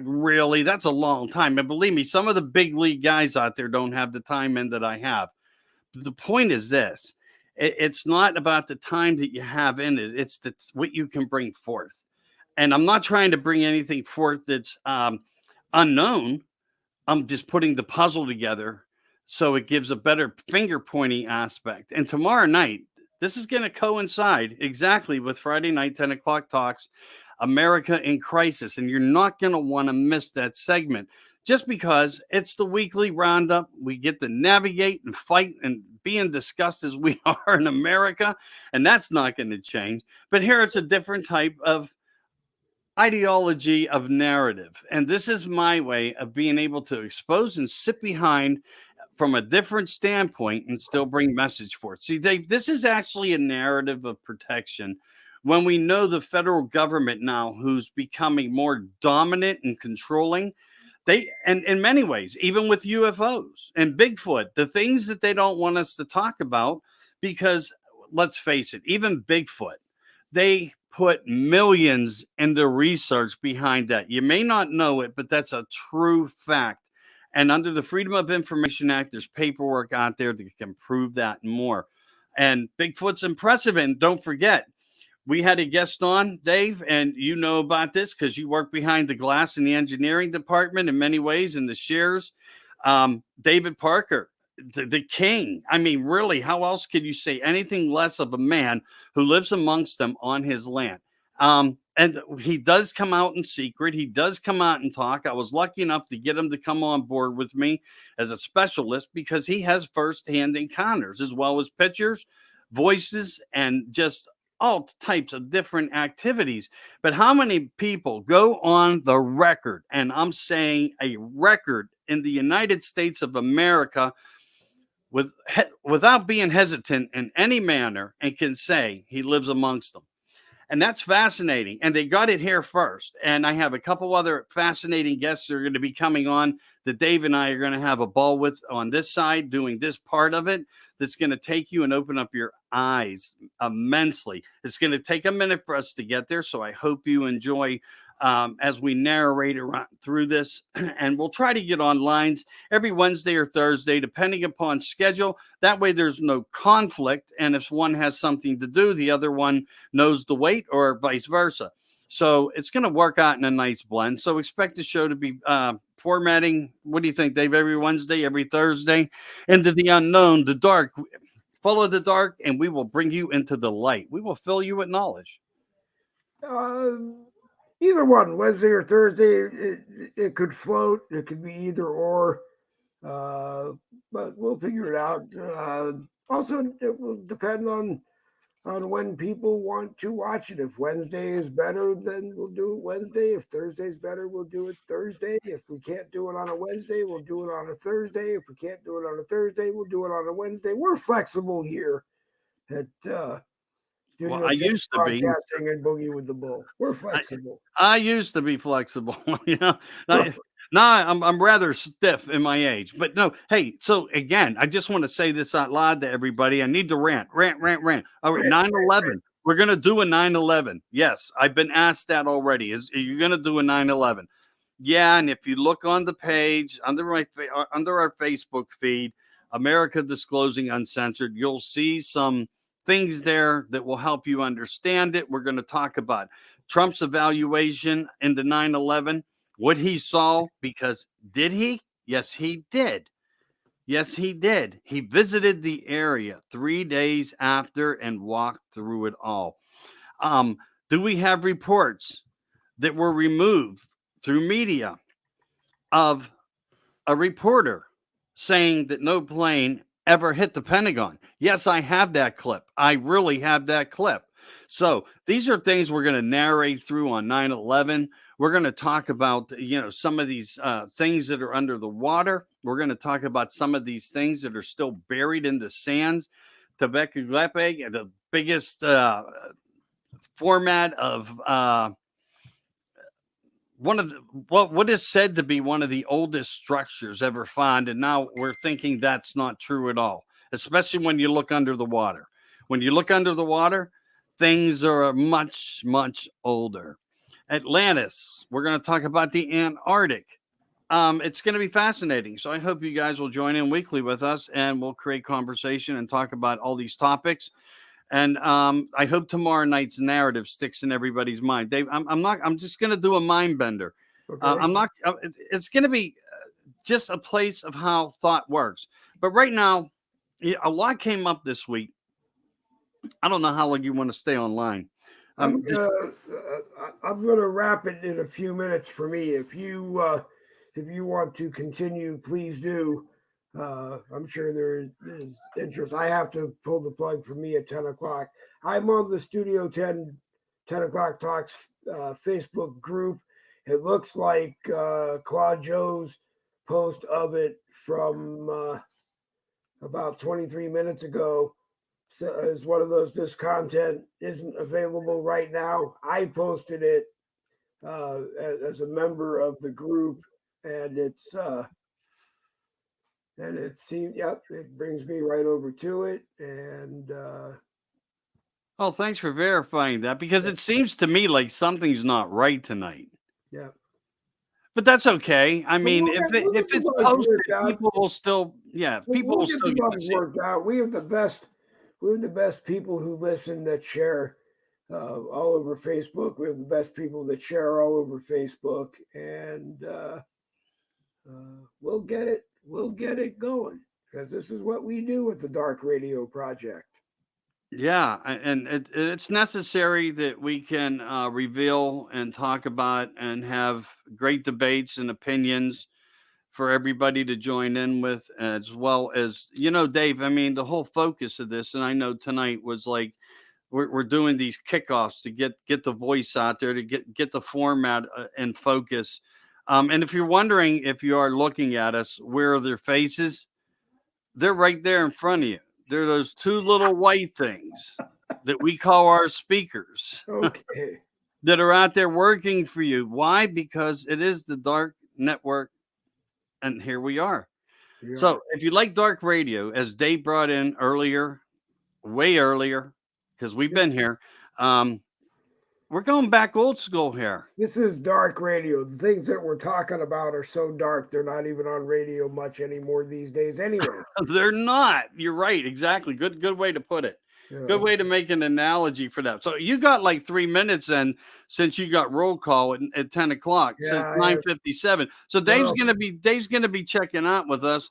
really? That's a long time. And believe me, some of the big league guys out there don't have the time in that I have. The point is this: it's not about the time that you have in it, it's what you can bring forth. And I'm not trying to bring anything forth that's unknown. I'm just putting the puzzle together so it gives a better finger pointing aspect. And tomorrow night, this is going to coincide exactly with Friday night, 10 o'clock talks, America in Crisis. And you're not going to want to miss that segment just because it's the weekly roundup. We get to navigate and fight and being discussed as we are in America. And that's not going to change. But here it's a different type of ideology of narrative. And this is my way of being able to expose and sit behind from a different standpoint and still bring message forth. See, Dave, this is actually a narrative of protection when we know the federal government now, who's becoming more dominant and controlling. And in many ways, even with UFOs and Bigfoot, the things that they don't want us to talk about, because let's face it, even Bigfoot, they put millions into research behind that. You may not know it, but that's a true fact. And under the Freedom of Information Act, there's paperwork out there that can prove that and more. And Bigfoot's impressive. And don't forget, we had a guest on, Dave, and you know about this because you work behind the glass in the engineering department in many ways in the shares. David Parker, the king. I mean, really, how else could you say anything less of a man who lives amongst them on his land? And he does come out in secret. He does come out and talk. I was lucky enough to get him to come on board with me as a specialist because he has firsthand encounters as well as pictures, voices, and just all types of different activities. But how many people go on the record, and I'm saying a record in the United States of America, without being hesitant in any manner, and can say he lives amongst them? And that's fascinating. And they got it here first. And I have a couple other fascinating guests that are going to be coming on that Dave and I are going to have a ball with on this side, doing this part of it. That's going to take you and open up your eyes immensely. It's going to take a minute for us to get there. So I hope you enjoy as we narrate around through this. And we'll try to get on lines every Wednesday or Thursday, depending upon schedule. That way there's no conflict. And if one has something to do, the other one knows the wait, or vice versa. So it's going to work out in a nice blend. So expect the show to be formatting. What do you think, Dave? Every Wednesday, every Thursday, into the unknown, the dark. Follow the dark, and we will bring you into the light. We will fill you with knowledge. Either one, Wednesday or Thursday, it could float. It could be either or, but we'll figure it out. Also, it will depend on when people want to watch it. If Wednesday is better, then we'll do it Wednesday. If Thursday is better, we'll do it Thursday. If we can't do it on a Wednesday, we'll do it on a Thursday. If we can't do it on a Thursday, we'll do it on a Wednesday. We're flexible here at well, I used to be and Boogie with the Bull. We're flexible. I used to be flexible. Now I'm rather stiff in my age. But no, hey, so again, I just want to say this out loud to everybody. I need to rant. All right, 9/11. We're gonna do a 9/11. Yes, I've been asked that already. Are you gonna do a 9/11? Yeah, and if you look on the page under our Facebook feed, America Disclosing Uncensored, you'll see some things there that will help you understand it. We're going to talk about Trump's evaluation into 9/11, what he saw, because did he? Yes, he did. Yes, he did. He visited the area 3 days after and walked through it all. Do we have reports that were removed through media of a reporter saying that no plane ever hit the Pentagon? Yes, I have that clip. I really have that clip. So these are things we're going to narrate through on 9/11. We're going to talk about, some of these things that are under the water. We're going to talk about some of these things that are still buried in the sands. Tebekalepe, the biggest format of one of the what is said to be one of the oldest structures ever found, and now we're thinking that's not true at all, especially when you look under the water. When you look under the water, things are much, much older. Atlantis, we're going to talk about the Antarctic. It's going to be fascinating. So I hope you guys will join in weekly with us, and we'll create conversation and talk about all these topics. And I hope tomorrow night's narrative sticks in everybody's mind. Dave, I'm just going to do a mind bender. Okay. I'm not, it's going to be just a place of how thought works. But right now, a lot came up this week. I don't know how long you want to stay online. I'm going to wrap it in a few minutes for me. If you want to continue, please do. I'm sure there is interest. I have to pull the plug for me at 10 o'clock. I'm on the Studio 10 o'clock Talks Facebook group. It looks like Claude Joe's post of it from about 23 minutes ago is one of those. This content isn't available right now. I posted it as a member of the group, and it's and it seems, yep, it brings me right over to it. And oh, thanks for verifying that, because it seems to me like something's not right tonight. yeah, but that's okay. I mean, we'll if it's posted, people will still, people will still get to see it. Worked out. We have the best people who listen, that share all over Facebook. We have the best people that share all over Facebook, and we'll get it going, because this is what we do with the Dark Radio Project. Yeah, and it's necessary that we can reveal and talk about and have great debates and opinions for everybody to join in with, as well as, Dave, I mean, the whole focus of this, and I know tonight was like, we're doing these kickoffs to get the voice out there, to get the format in focus. And if you're wondering, if you are looking at us, where are their faces? They're right there in front of you. They're those two little white things that we call our speakers. Okay. That are out there working for you. Why? Because it is the Dark Network, and here we are. Yeah. So if you like dark radio, as Dave brought in earlier, way earlier, because we've been here, we're going back old school here. This is dark radio. The things that we're talking about are so dark, they're not even on radio much anymore these days anyway. They're not. You're right. Exactly. Good way to put it. Yeah. Good way to make an analogy for that. So you got like 3 minutes in, since you got roll call at 10 o'clock, since 9:57. So Dave's gonna be checking out with us.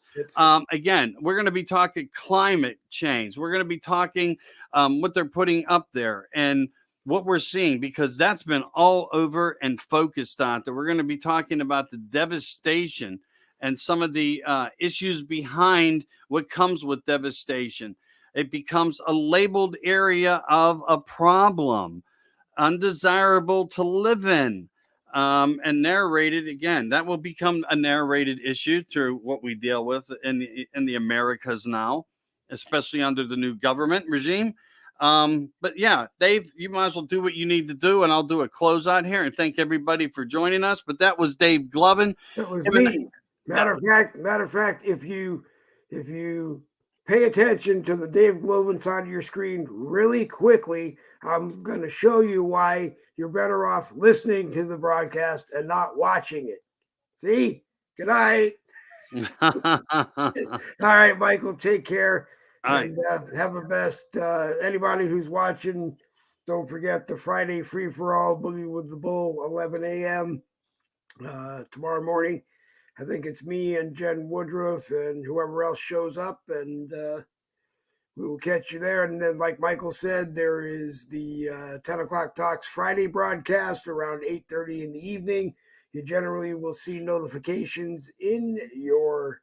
Again, we're gonna be talking climate change. We're gonna be talking what they're putting up there and what we're seeing, because that's been all over and focused on. That we're going to be talking about the devastation and some of the issues behind what comes with devastation. It becomes a labeled area of a problem, undesirable to live in, and narrated. Again, that will become a narrated issue through what we deal with in the Americas now, especially under the new government regime. But yeah, Dave, you might as well do what you need to do, and I'll do a closeout here and thank everybody for joining us. But that was Dave Glovin. That was me. Matter of fact, if you pay attention to the Dave Glovin side of your screen really quickly, I'm going to show you why you're better off listening to the broadcast and not watching it. See? Good night. All right, Michael, take care. And have the best. Anybody who's watching, don't forget the Friday free-for-all Boogie with the Bull, 11 a.m. Tomorrow morning. I think it's me and Jen Woodruff and whoever else shows up, and we will catch you there. And then, like Michael said, there is the 10 o'clock Talks Friday broadcast around 8:30 in the evening. You generally will see notifications in your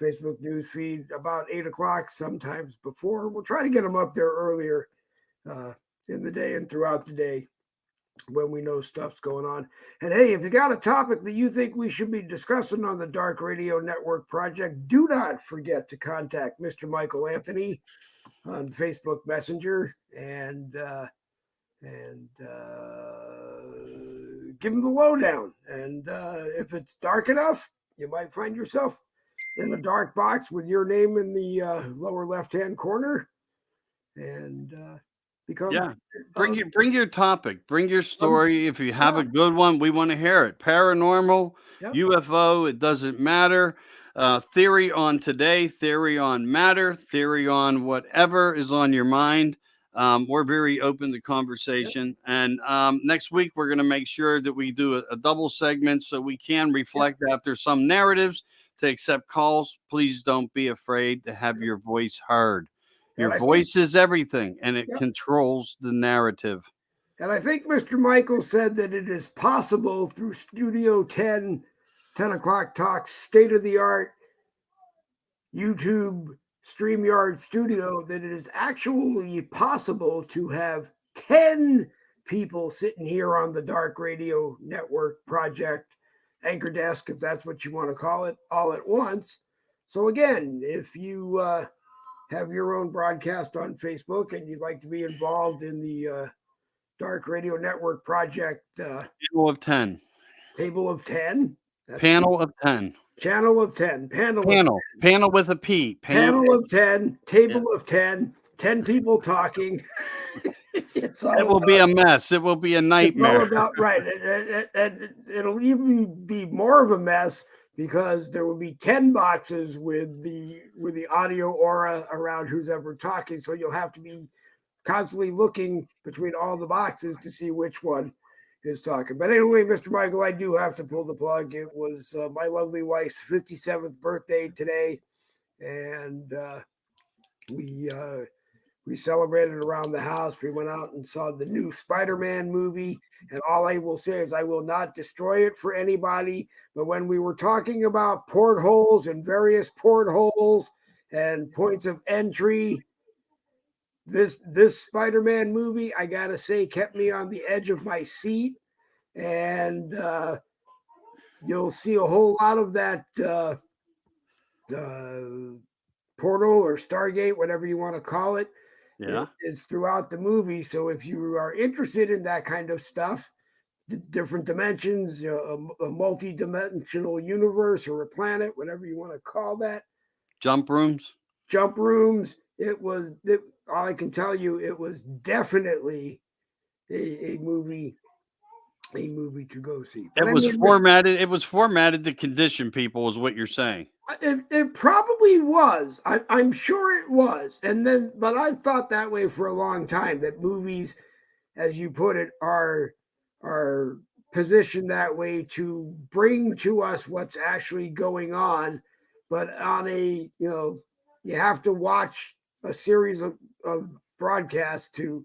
Facebook news feed about 8 o'clock, sometimes before. We'll try to get them up there earlier in the day and throughout the day when we know stuff's going on. And hey, if you got a topic that you think we should be discussing on the Dark Radio Network Project, do not forget to contact Mr. Michael Anthony on Facebook Messenger. And and give them the lowdown. And if it's dark enough, you might find yourself in a dark box with your name in the lower left-hand corner, and become Bring your topic, bring your story. If you have a good one, we want to hear it. Paranormal, UFO, it doesn't matter. Theory on today, theory on matter, theory on whatever is on your mind. We're very open to conversation. And next week, we're going to make sure that we do a double segment so we can reflect after some narratives to accept calls. Please don't be afraid to have your voice heard. Your voice is everything, and it controls the narrative. And I think Mr. Michael said that it is possible through Studio 10 o'clock Talks, state-of-the-art YouTube StreamYard studio, that it is actually possible to have 10 people sitting here on the Dark Radio Network Project anchor desk, if that's what you want to call it, all at once. So again, if you have your own broadcast on Facebook and you'd like to be involved in the Dark Radio Network Project Table of 10. Table of 10. Panel of 10. Channel of 10. Panel with a P. Panel of 10. Table of 10. 10 people talking. It will be a mess. It will be a nightmare. It's all about, right. And it'll even be more of a mess because there will be 10 boxes with the audio aura around who's ever talking. So you'll have to be constantly looking between all the boxes to see which one is talking. But anyway, Mr. Michael, I do have to pull the plug. It was my lovely wife's 57th birthday today, and we celebrated around the house. We went out and saw the new Spider-Man movie, and all I will say is I will not destroy it for anybody. But when we were talking about portholes and various portholes and points of entry, this Spider-Man movie, I gotta say, kept me on the edge of my seat, and you'll see a whole lot of that portal or Stargate, whatever you want to call it. Yeah, it's throughout the movie. So if you are interested in that kind of stuff, different dimensions, a multi-dimensional universe or a planet, whatever you want to call that. Jump rooms. All I can tell you, it was definitely a movie to go see. But it was formatted to condition people, is what you're saying. It probably was. I'm sure it was. But I've thought that way for a long time, that movies, as you put it, are positioned that way to bring to us what's actually going on. But on you have to watch a series of broadcasts to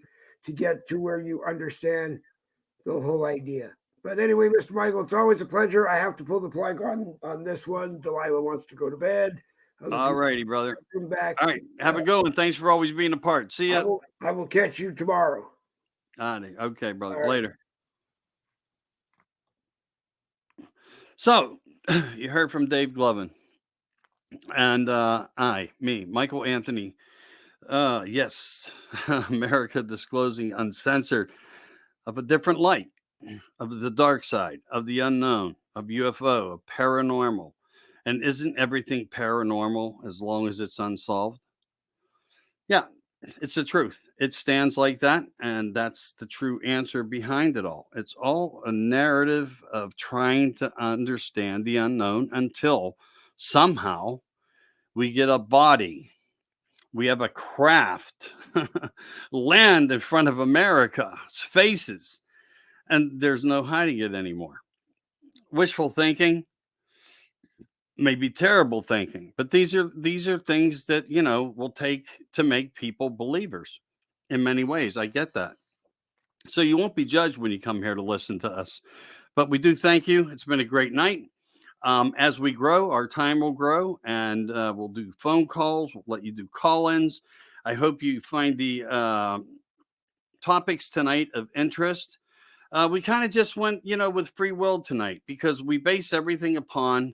get to where you understand the whole idea. But anyway, Mr. Michael, it's always a pleasure. I have to pull the plug on this one. Delilah wants to go to bed. All righty, brother. Back. All right. Have a good one. Thanks for always being a part. See ya. I will catch you tomorrow. Okay, brother. Right. Later. So you heard from Dave Glovin. And Michael Anthony. Yes, America disclosing uncensored of a different light, of the dark side, of the unknown, of UFO, of paranormal. And isn't everything paranormal as long as it's unsolved? Yeah, it's the truth. It stands like that, and that's the true answer behind it all. It's all a narrative of trying to understand the unknown until somehow we get a body. We have a craft land in front of America's faces, and there's no hiding it anymore. Wishful thinking, maybe terrible thinking, but these are things that, will take to make people believers in many ways. I get that. So you won't be judged when you come here to listen to us, but we do thank you. It's been a great night. As we grow, our time will grow, and we'll do phone calls. We'll let you do call-ins. I hope you find the topics tonight of interest. We kind of just went, with free will tonight, because we base everything upon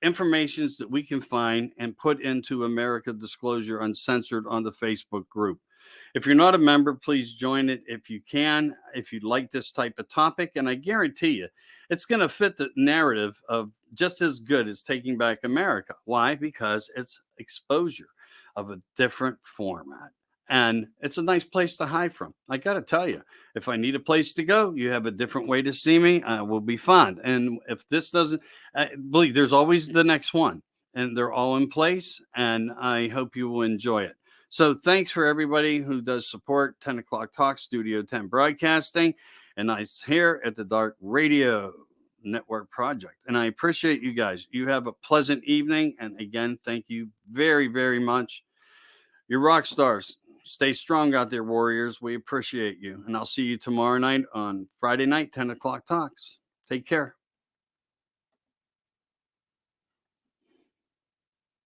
informations that we can find and put into America Disclosure Uncensored on the Facebook group. If you're not a member, please join it if you can, if you like this type of topic. And I guarantee you, it's going to fit the narrative of just as good as Taking Back America. Why? Because it's exposure of a different format. And it's a nice place to hide from. I got to tell you, if I need a place to go, you have a different way to see me, will be fun. And if this doesn't, believe there's always the next one, and they're all in place. And I hope you will enjoy it. So thanks for everybody who does support 10 o'clock talk, Studio 10 broadcasting, and us here at the Dark Radio Network Project. And I appreciate you guys. You have a pleasant evening. And again, thank you very, very much. You're rock stars. Stay strong out there, warriors. We appreciate you. And I'll see you tomorrow night on Friday night, 10 o'clock talks. Take care.